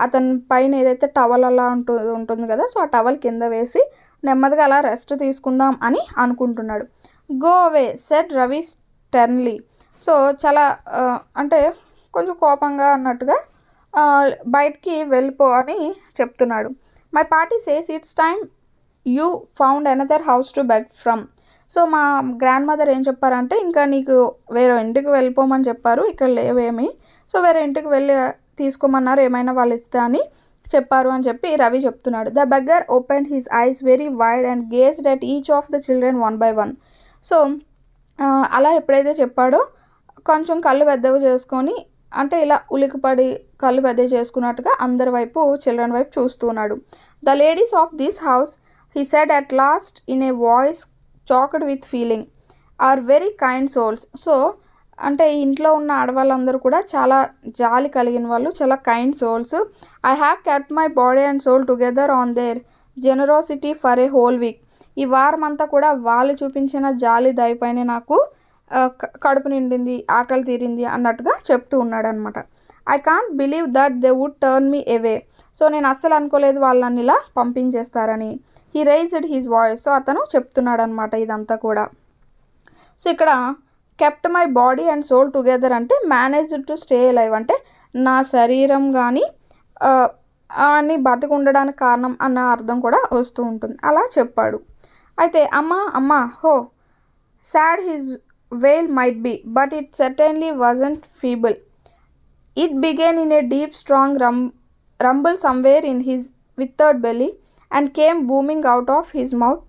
అతని పైన ఏదైతే టవల్ అలా ఉంటుంది కదా, సో ఆ టవల్ కింద వేసి నెమ్మదిగా అలా రెస్ట్ తీసుకుందాం అని అనుకుంటున్నాడు. Go away said Ravi sternly. So చాలా అంటే కొంచెం కోపంగా అన్నట్టుగా బయటికి వెళ్ళిపో అని చెప్తున్నాడు. My Patti says it's time you found another house to beg from. So మా గ్రాండ్ మదర్ ఏం చెప్పారంటే, ఇంకా నీకు వేరే ఇంటికి వెళ్ళిపోమని చెప్పారు, ఇక్కడ లేవేమి, సో వేరే ఇంటికి వెళ్ళి తీసుకోమన్నారు, ఏమైనా వాళ్ళు ఇస్తా అని చెప్పారు అని చెప్పి రవి చెప్తున్నాడు. The beggar opened his eyes very wide and gazed at each of the children one by one. So అలా ఎప్పుడైతే చెప్పాడో కొంచెం కళ్ళు పెద్దవి చేసుకొని అంటే ఇలా ఉలికిపడి కళ్ళు పెద్ద చేసుకున్నట్టుగా అందరి వైపు చిల్డ్రన్ వైపు చూస్తూ ఉన్నాడు. The ladies of this house, he said at last in a voice choked with feeling, are very kind souls. So అంటే ఇంట్లో ఉన్న ఆడవాళ్ళందరూ కూడా చాలా జాలి కలిగిన వాళ్ళు, చాలా kind souls. I have kept my body and soul together on their generosity for a whole week. ఈ వారం అంతా కూడా వాళ్ళు చూపించిన జాలి దయపైనే నాకు కడుపు నిండింది, ఆకలి తీరింది అన్నట్టుగా చెప్తూ ఉన్నాడు అనమాట. I can't believe that they would turn me away. So నేను అస్సలు అనుకోలేదు వాళ్ళు నన్ను ఇలా పంపించేస్తారని. He raised his voice. So అతను చెప్తున్నాడు అనమాట ఇదంతా కూడా. సో ఇక్కడ kept my body and soul together అంటే మేనేజ్డ్ టు స్టే లైవ్, అంటే నా శరీరం కానీ అని బతికి ఉండడానికి కారణం అన్న అర్థం కూడా వస్తూ ఉంటుంది, అలా చెప్పాడు. అయితే అమ్మ హో sad his wail might be, but it certainly wasn't feeble. It began in a deep, strong rumble somewhere in his withered belly and came booming out of his mouth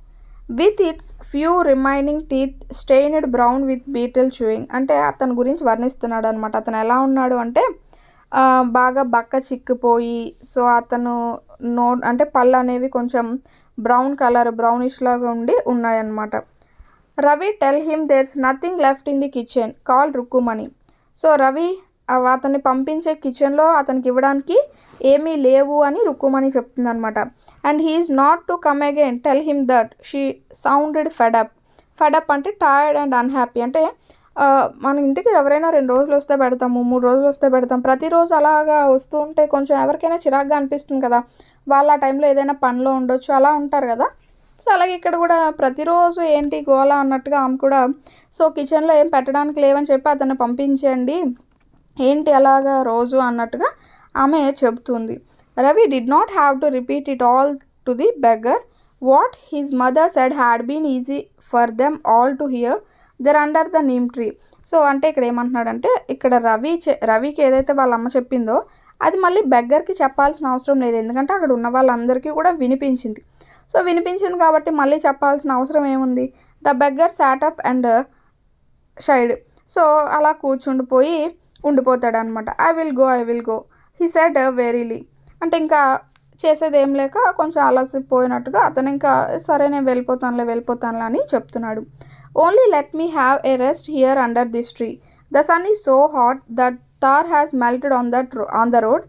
with its few remaining teeth stained brown with beetle chewing. అంటే అతని గురించి వర్ణిస్తున్నాడు అనమాట. అతను ఎలా ఉన్నాడు అంటే బాగా బక్క చిక్కిపోయి, సో అతను అంటే పళ్ళు అనేవి కొంచెం బ్రౌన్ కలర్ బ్రౌనిష్ లాగా ఉన్నాయన్నమాట. Ravi tell him there's nothing left in the kitchen call Rukkumani. So Ravi అతన్ని పంపించే కిచెన్లో అతనికి ఇవ్వడానికి ఏమీ లేవు అని రుక్కుమని చెప్తుంది అనమాట. And he's not to come again tell him that she sounded fed up అంటే టైర్డ్ అండ్ అన్హ్యాపీ. అంటే మన ఇంటికి ఎవరైనా 2 రోజులు వస్తే పెడతాము, 3 రోజులు వస్తే పెడతాం, ప్రతిరోజు అలాగా వస్తూ ఉంటే కొంచెం ఎవరికైనా చిరాగ్గా అనిపిస్తుంది కదా, వాళ్ళ ఆ టైంలో ఏదైనా పనిలో ఉండొచ్చు, అలా ఉంటారు కదా. సో అలాగే ఇక్కడ కూడా ప్రతిరోజు ఏంటి గోల అన్నట్టుగా ఆమె కూడా సో కిచెన్లో ఏం పెట్టడానికి లేవని చెప్పి అతన్ని పంపించండి, ఏంటి అలాగా రోజు అన్నట్టుగా ఆమె చెబుతుంది. Ravi did not have to repeat it all to the beggar. What his mother said had been easy for them all to hear there under the neem tree. So అంటే ఇక్కడ ఏమంటున్నాడంటే, ఇక్కడ రవికి ఏదైతే వాళ్ళ అమ్మ చెప్పిందో అది మళ్ళీ బెగ్గర్కి చెప్పాల్సిన అవసరం లేదు, ఎందుకంటే అక్కడ ఉన్న వాళ్ళందరికీ కూడా వినిపించింది. సో వినిపించింది కాబట్టి మళ్ళీ చెప్పాల్సిన అవసరం ఏముంది. The beggar sat up and sighed. So అలా కూర్చుండిపోయి ఉండిపోతాడు అనమాట. I will go he said wearily. అంటే ఇంకా చేసేది ఏం లేక కొంచెం అలసిపోయినట్టుగా అతను ఇంకా సరే నేను వెళ్ళిపోతానులే అని చెప్తున్నాడు. Only let me have a rest here under this tree. The sun is so hot that tar has melted on the road.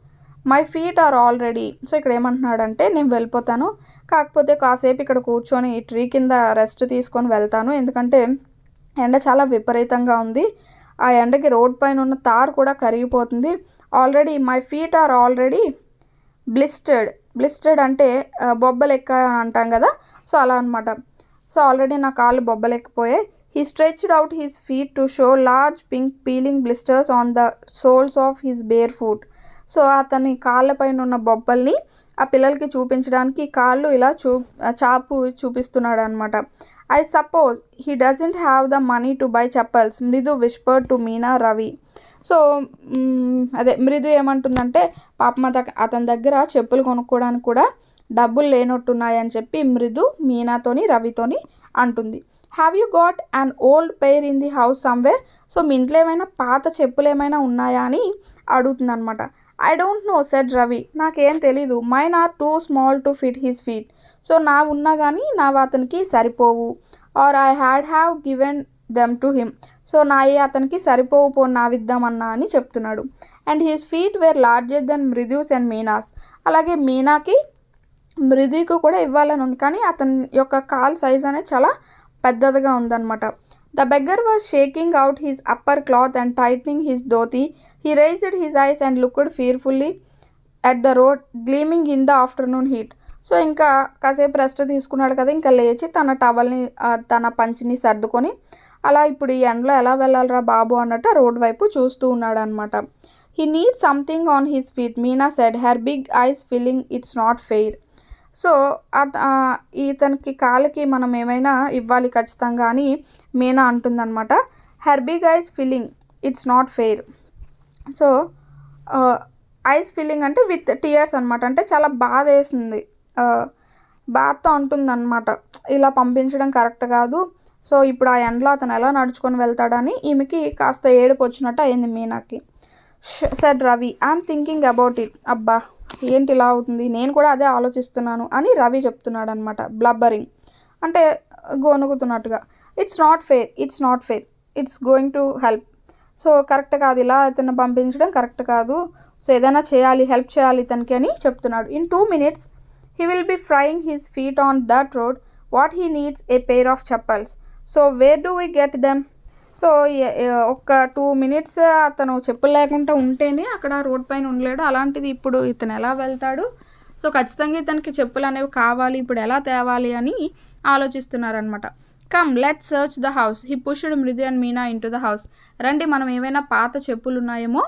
My feet are already. So ఇక్కడ ఏమంటున్నాడంటే, నేను వెళ్ళిపోతాను, కాకపోతే కాసేపు ఇక్కడ కూర్చొని ఈ ట్రీ కింద రెస్ట్ తీసుకొని వెళ్తాను, ఎందుకంటే ఎండ చాలా విపరీతంగా ఉంది, ఆ ఎండకి రోడ్ పైన ఉన్న తార్ కూడా కరిగిపోతుంది. Already my feet are already blistered అంటే బొబ్బలెక్క అని అంటాం కదా, సో అలా అనమాట. సో ఆల్రెడీ నా కాళ్ళు బొబ్బలెక్కిపోయాయి. He stretched out his feet to show large pink peeling blisters on the soles of his bare foot. So అతని కాళ్ళపైన ఉన్న బొబ్బల్ని ఆ పిల్లలకి చూపించడానికి కాళ్ళు ఇలా చాపు చూపిస్తున్నాడు అనమాట. I suppose he doesn't have the money to buy chappals, Mridu whispered to Meena Ravi. So అదే మృదు ఏమంటుందంటే, పాపం అతని దగ్గర చెప్పులు కొనుక్కోవడానికి కూడా డబ్బులు లేనట్టున్నాయని చెప్పి మృదు మీనాతోని రవితోని అంటుంది. Have you got an old pair in the house somewhere. So మీ ఇంట్లో ఏమైనా పాత చెప్పులు ఏమైనా ఉన్నాయా అని అడుగుతుంది అనమాట. I don't know said Ravi. నాకేం తెలీదు. Mine are too small to fit his feet. So నా ఉన్నా కానీ అతనికి సరిపోవు. Or I have given them to him. So అతనికి సరిపోవు, నావిద్దామన్నా అని చెప్తున్నాడు. And his feet were larger than Mridu's and Meena's. అలాగే మీనాకి మృదుకు కూడా ఇవ్వాలని ఉంది, కానీ అతని యొక్క కాల్ సైజ్ అనేది చాలా పెద్దదిగా ఉందన్నమాట. The beggar was shaking out his upper cloth and tightening his dhoti. He raised his eyes and looked fearfully at the road gleaming in the afternoon heat. So ఇంకా కాసేపు రెస్ట్ తీసుకున్నాడు కదా, ఇంకా లేచి తన టవల్ని తన పంచిని సర్దుకొని అలా ఇప్పుడు ఈ ఎండలో ఎలా వెళ్ళాలరా బాబు అన్నట్టు రోడ్ వైపు చూస్తూ ఉన్నాడు అనమాట. He need something on his feet, Meena said, her big eyes feeling it's not fair. So ఇతనికి కాళ్ళకి మనం ఏమైనా ఇవ్వాలి ఖచ్చితంగా అని మీనా అంటుందన్నమాట. Her big eyes feeling it's not fair. So eyes feeling అంటే విత్ టీయర్స్ అనమాట, అంటే చాలా బాధ వేసింది, బాధతో అంటుందన్నమాట, ఇలా పంపించడం కరెక్ట్ కాదు. సో ఇప్పుడు ఆ ఎండలో అతను ఎలా నడుచుకొని వెళ్తాడని ఈమెకి కాస్త ఏడుపు వచ్చినట్టు అయింది మీనాకి. Said Ravi, I'm thinking about it. అబ్బా ఏంటి ఇలా అవుతుంది, నేను కూడా అదే ఆలోచిస్తున్నాను అని రవి చెప్తున్నాడు అనమాట, బ్లబ్బరింగ్ అంటే గోనుగుతున్నట్టుగా. It's not fair, it's going to help. So correct కాదు, ఇలా అతను పంపించడం కరెక్ట్ కాదు, సో ఏదైనా చేయాలి, హెల్ప్ చేయాలి ఇతనికి అని చెప్తున్నాడు. In 2 minutes he will be frying his feet on that road. What he needs a pair of chappals. So where do we get them? So ఒక 2 minutes అతను చెప్పులు లేకుండా ఉంటేనే అక్కడ రోడ్ పైన ఉండలేడు, అలాంటిది ఇప్పుడు ఇతను ఎలా వెళ్తాడు. సో ఖచ్చితంగా ఇతనికి చెప్పులు అనేవి కావాలి, ఇప్పుడు ఎలా తేవాలి అని ఆలోచిస్తున్నారనమాట. Come let's search the house. He pushed Mridu and Meena into the house. రండి మనం ఏమైనా పాత చెప్పులు ఉన్నాయేమో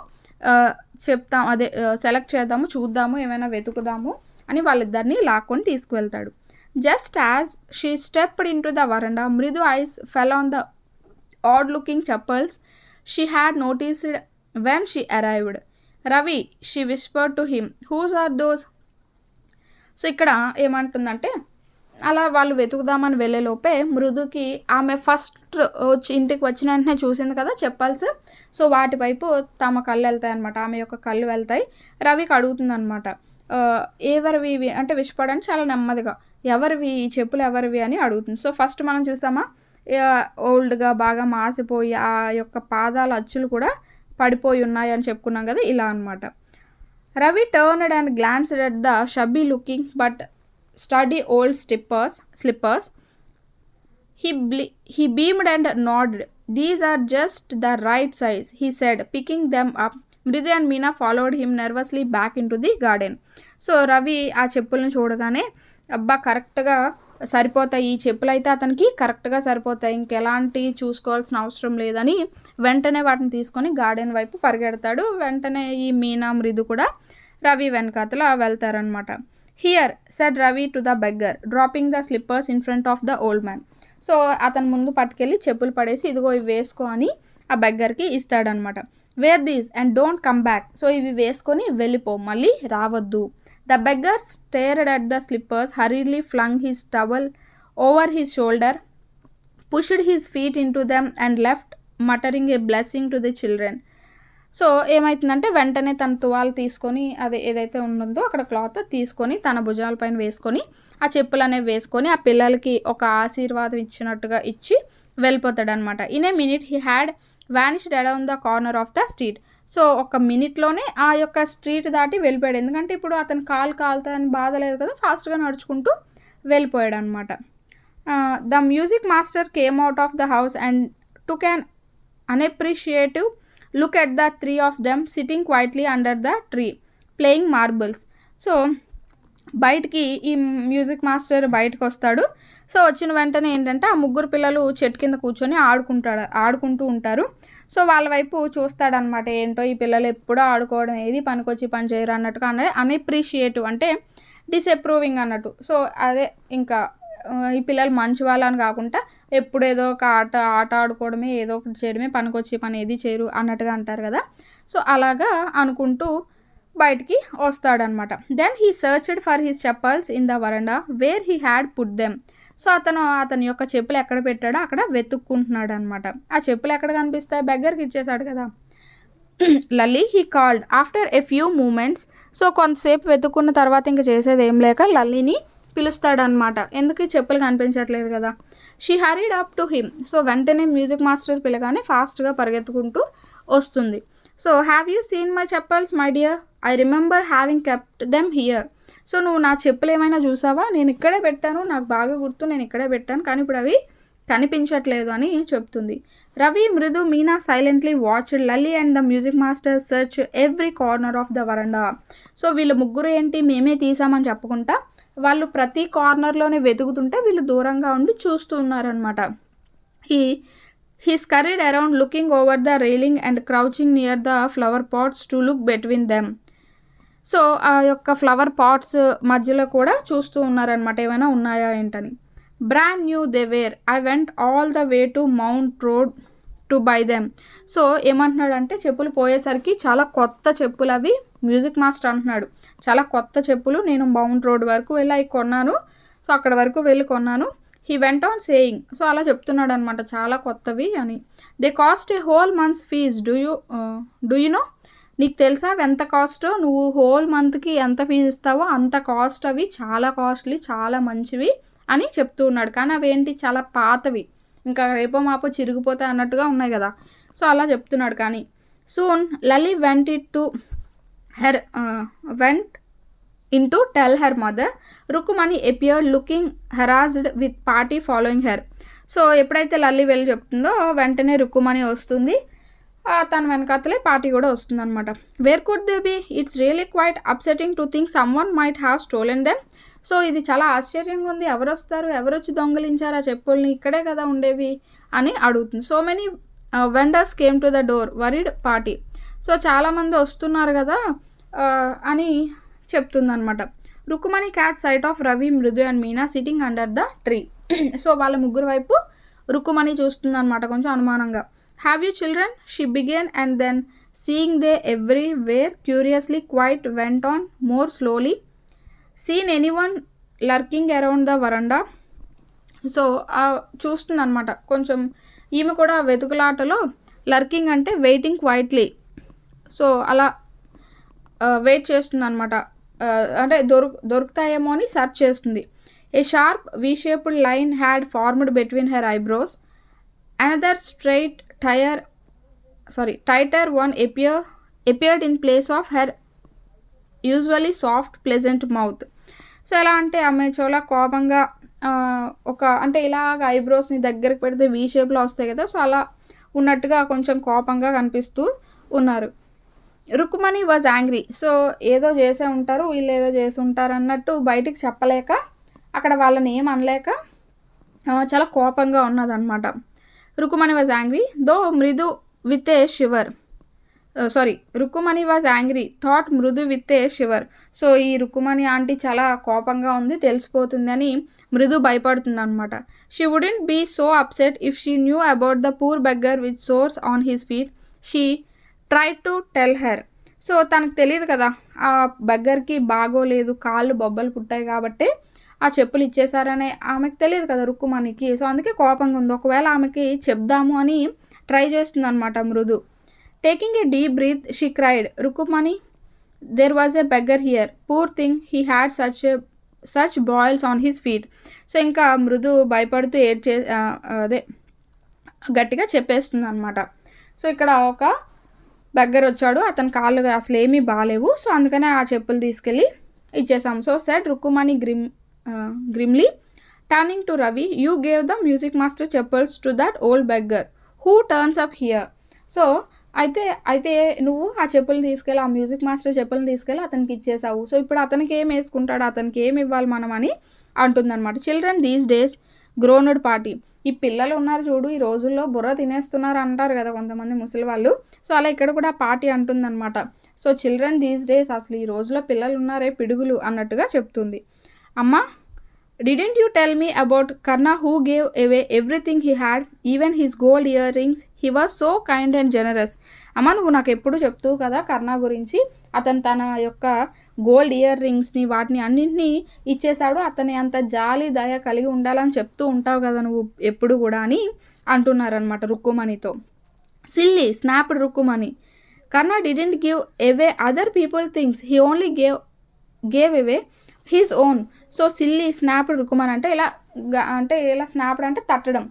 చెప్తాం, అదే సెలెక్ట్ చేద్దాము, చూద్దాము, ఏమైనా వెతుకుదాము అని వాళ్ళిద్దరిని లాక్కొని తీసుకువెళ్తాడు. Just as she stepped into the verandah, Mridu eyes fell on the odd looking chappals she had noticed when she arrived. Ravi, she whispered to him, whose are those? So ఇక్కడ ఏమంటుందంటే, అలా వాళ్ళు వెతుకుదామని వెళ్ళేలోపే మృదుకి ఆమె ఫస్ట్ ఇంటికి వచ్చిన వెంటనే చూసింది కదా చెప్పాల్సి, సో వాటి వైపు తమ కళ్ళు వెళ్తాయి అనమాట, ఆమె యొక్క కళ్ళు వెళ్తాయి. రవికి అడుగుతుంది అనమాట, ఎవరివి అంటే విషపడని చాలా నెమ్మదిగా, ఎవరివి ఈ చెప్పులు ఎవరివి అని అడుగుతుంది. సో ఫస్ట్ మనం చూసామా, ఓల్డ్గా బాగా మాసిపోయి ఆ యొక్క పాదాల అచ్చులు కూడా పడిపోయి ఉన్నాయి అని చెప్పుకున్నాం కదా, ఇలా అనమాట. Ravi turned and glanced at the shabby looking but sturdy old slippers. He beamed and nodded. These are just the right size, he said, picking them up. Mridu and Meena followed him nervously back into the garden. So Ravi ఆ చెప్పులను చూడగానే, అబ్బా కరెక్ట్గా సరిపోతాయి, ఈ చెప్పులైతే అతనికి కరెక్ట్‌గా సరిపోతాయి, ఇంకెలాంటి చూసుకోవాల్సిన అవసరం లేదని వెంటనే వాటిని తీసుకొని గార్డెన్ వైపు పరిగెడతాడు. వెంటనే ఈ మీనా, మృదు కూడా రవి వెనకాతల వెళ్తారనమాట. Here said Ravi to the beggar dropping the slippers in front of the old man. So అతను ముందు పట్టుకెళ్ళి చెప్పులు పడేసి ఇదిగో ఇవి వేసుకో అని ఆ బెగ్గర్కి ఇస్తాడనమాట. Wear these and don't come back. So ఇవి వేసుకొని వెళ్ళిపో, మళ్ళీ రావద్దు. The beggar stared at the slippers, hurriedly flung his towel over his shoulder, pushed his feet into them and left, muttering a blessing to the children. So ఏమవుతుందంటే వెంటనే తన తువాలు తీసుకొని అది ఏదైతే ఉందో అక్కడ క్లాత్ తీసుకొని తన భుజాలపైన వేసుకొని ఆ చెప్పులు అనేవి వేసుకొని ఆ పిల్లలకి ఒక ఆశీర్వాదం ఇచ్చినట్టుగా ఇచ్చి వెళ్ళిపోతాడు అనమాట. In a minute he had vanished around the corner of the street. So ఒక మినిట్లోనే ఆ యొక్క స్ట్రీట్ దాటి వెళ్ళిపోయాడు. ఎందుకంటే ఇప్పుడు అతను కాలు కాలుతుందని బాధ లేదు కదా, ఫాస్ట్గా నడుచుకుంటూ వెళ్ళిపోయాడు అనమాట. The music master came out of the house and took an unappreciative look at the three of them sitting quietly under the tree playing marbles. So బయటికి ఈ మ్యూజిక్ మాస్టర్ బయటకు వస్తాడు. సో వచ్చిన వెంటనే ఏంటంటే ఆ ముగ్గురు పిల్లలు చెట్టు కింద కూర్చొని ఆడుకుంటూ ఉంటారు. సో వాళ్ళ వైపు చూస్తాడనమాట. ఏంటో ఈ పిల్లలు ఎప్పుడూ ఆడుకోవడం, ఏది పనికొచ్చి పని చేయరు అన్నట్టుగా అన్అప్రిషియేటివ్ అంటే డిసప్రూవింగ్ అన్నట్టు. సో అదే ఇంకా ఈ పిల్లలు మంచి వాళ్ళని కాకుండా ఎప్పుడు ఏదో ఒక ఆట ఆడుకోవడమే, ఏదో ఒకటి చేయడమే, పనికొచ్చే పని ఏది చేయరు అన్నట్టుగా అంటారు కదా. సో అలాగా అనుకుంటూ బయటికి వస్తాడనమాట. Then he searched for his chappals in the verandah where he had put them. So అతని యొక్క చెప్పులు ఎక్కడ పెట్టాడో అక్కడ వెతుక్కుంటున్నాడు అనమాట. ఆ చెప్పులు ఎక్కడ కనిపిస్తాయి, బెగ్గర్కి ఇచ్చేశాడు కదా. Lalli he called after a few moments. So కొంతసేపు వెతుక్కున్న తర్వాత ఇంక చేసేది ఏం లేక లల్లీని పిలుస్తాడనమాట. ఎందుకు ఈ చెప్పులు కనిపించట్లేదు కదా. She hurried up to him. So వెంటనే మ్యూజిక్ మాస్టర్ పిల్లగానే ఫాస్ట్గా పరిగెత్తుకుంటూ వస్తుంది. So have you seen my chappals my dear, I remember having kept them here. So నువ్వు నా చెప్పులు ఏమైనా చూసావా, నేను ఇక్కడే పెట్టాను, నాకు బాగా గుర్తు, నేను ఇక్కడే పెట్టాను, కానీ ఇప్పుడు అవి కనిపించట్లేదు అని చెప్తుంది. రవి, మృదు, Meena silently watched Lalli and the music master search every corner of the veranda. So వీళ్ళు ముగ్గురు ఏంటి మేమే తీసామని చెప్పుకుంటా వాళ్ళు ప్రతి కార్నర్లోనే వెతుకుతుంటే వీళ్ళు దూరంగా ఉండి చూస్తూ ఉన్నారనమాట. He scurried around looking over the railing and crouching near the flower pots to look between them. So ఆ యొక్క ఫ్లవర్ పాట్స్ మధ్యలో కూడా చూస్తూ ఉన్నారనమాట, ఏమైనా ఉన్నాయా ఏంటని. Brand new they were, I went all the way to mount road to buy them. So ఏమంటున్నాడంటే చెప్పులు పోయేసరికి చాలా కొత్త చెప్పులు అవి, మ్యూజిక్ మాస్టర్ అంటున్నాడు చాలా కొత్త చెప్పులు నేను మౌంట్ రోడ్ వరకు వెళ్ళి అవి కొన్నాను, సో అక్కడ వరకు వెళ్ళి కొన్నాను. He went on saying. So అలా చెప్తున్నాడు అనమాట చాలా కొత్తవి అని. They cost a whole month's fees, do you know. నీకు తెలుసా అవి ఎంత కాస్టో, నువ్వు హోల్ మంత్కి ఎంత ఫీజు ఇస్తావో అంత కాస్ట్, అవి చాలా కాస్ట్లీ, చాలా మంచివి అని చెప్తూ ఉన్నాడు. కానీ అవి ఏంటి చాలా పాతవి, ఇంకా రేపో మాపో చిరిగిపోతాయి అన్నట్టుగా ఉన్నాయి కదా. సో అలా చెప్తున్నాడు. కానీ soon Lali went in to tell her mother. Rukkumani appeared looking harassed with Patti following her. So ఎప్పుడైతే లల్లి వెళ్ళి చెప్తుందో వెంటనే రుక్కుమణి వస్తుంది, తన వెనకాతలే పార్టీ కూడా వస్తుంది అనమాట. Where could they be, it's really quite upsetting to think someone might have stolen them. So ఇది చాలా ఆశ్చర్యంగా ఉంది, ఎవరు వస్తారు, ఎవరు వచ్చి దొంగలించారు ఆ చెప్పుల్ని, ఇక్కడే కదా ఉండేవి అని అడుగుతుంది. So many vendors came to the door worried Paati. So చాలామంది వస్తున్నారు కదా అని చెప్తుందనమాట. Rukkumani catch sight of Ravi, Mridu and Meena sitting under the tree. So వాళ్ళ ముగ్గురు వైపు రుక్కుమణి చూస్తుంది అనమాట కొంచెం అనుమానంగా. Have you children, she began and then seeing they everywhere curiously quite went on more slowly. Seen anyone lurking around the veranda. So చూస్తుంది అనమాట కొంచెం ఈమె కూడా వెతుకులాటలో. లర్కింగ్ అంటే వెయిటింగ్ క్వైట్లీ, సో అలా వెయిట్ చేస్తుంది అనమాట, అంటే దొరుకుతాయేమో అని సెర్చ్ చేస్తుంది. A sharp V shaped line had formed between her eyebrows. Another straight tighter one appeared in place of her usually soft pleasant mouth. So ఎలా అంటే ఆమె చాలా కోపంగా ఒక అంటే ఇలాగ ఐబ్రోస్ని దగ్గరికి పెడితే వీ షేప్లో వస్తాయి కదా, సో అలా ఉన్నట్టుగా కొంచెం కోపంగా కనిపిస్తూ ఉన్నారు. Rukkumani was angry. సో ఏదో చేసే ఉంటారు, వీళ్ళు ఏదో చేసి ఉంటారు అన్నట్టు బయటికి చెప్పలేక అక్కడ వాళ్ళని ఏం అనలేక చాలా కోపంగా ఉన్నదనమాట. రుకుమణి was angry though Mridu with a shiver. Rukumani was angry thought Mridu with a shiver. So ఈ రుకుమణి ఆంటీ చాలా కోపంగా ఉంది, తెలిసిపోతుందని మృదు భయపడుతుంది అనమాట. She wouldn't be so upset if she knew about the poor beggar with sores on his feet. She tried to tell her. So తనకు తెలియదు కదా ఆ బెగ్గర్కి బాగోలేదు, కాళ్ళు బొబ్బలు పుట్టాయి కాబట్టి ఆ చెప్పులు ఇచ్చేసారనే ఆమెకు తెలియదు కదా రుక్కుమణికి. సో అందుకే కోపంగా ఉంది. ఒకవేళ ఆమెకి చెప్దాము అని ట్రై చేస్తుంది అనమాట Mridu. Taking a deep breath she cried, Rukkumani there was a beggar here, poor thing he had such boils on his feet. So ఇంకా మృదు భయపడుతూ అదే గట్టిగా చెప్పేస్తుంది అనమాట. సో ఇక్కడ ఒక బెగ్గర్ వచ్చాడు, అతని కాళ్ళు అసలు ఏమీ బాగాలేవు, సో అందుకనే ఆ చెప్పులు తీసుకెళ్ళి ఇచ్చేసాం. So said Rukkumani grimly, turning to Ravi, you gave the music master chappals to that old beggar who turns up here. So అయితే నువ్వు ఆ చెప్పులు తీసుకెళ్ళి, ఆ మ్యూజిక్ మాస్టర్ చెప్పులను తీసుకెళ్ళి అతనికి ఇచ్చేసావు. సో ఇప్పుడు అతనికి ఏం వేసుకుంటాడు, అతనికి ఏమి ఇవ్వాలి మనం అని అంటుందన్నమాట. Children these days groaned Patti. ఈ పిల్లలు ఉన్నారు చూడు, ఈ రోజుల్లో బుర్ర తినేస్తున్నారు అంటారు కదా కొంతమంది ముసలి వాళ్ళు. సో అలా ఇక్కడ కూడా పార్టీ అంటుందన్నమాట. సో చిల్డ్రన్ దీస్ డేస్, అసలు ఈ రోజుల్లో పిల్లలు ఉన్నారే పిడుగులు అన్నట్టుగా చెప్తుంది. అమ్మా, didn't you tell me about Karna who gave away everything he had, even his gold earrings? He was so kind and generous. అమ్మ, నువ్వు నాకు ఎప్పుడు చెప్తూ కదా కర్ణ గురించి, అతను తన యొక్క గోల్డ్ ఇయర్ రింగ్స్ని వాటిని అన్నింటినీ ఇచ్చేశాడు, అతని అంత జాలి దయ కలిగి ఉండాలని చెప్తూ ఉంటావు కదా నువ్వు ఎప్పుడు కూడా అని అంటున్నారనమాట రుక్కుమణితో. Silly snapped Rukkumani, Karna didn't give away other people things, he only gave away his own. So silly snapped Rukkumani అంటే ఇలా స్నాప్డ్ అంటే తట్టడం.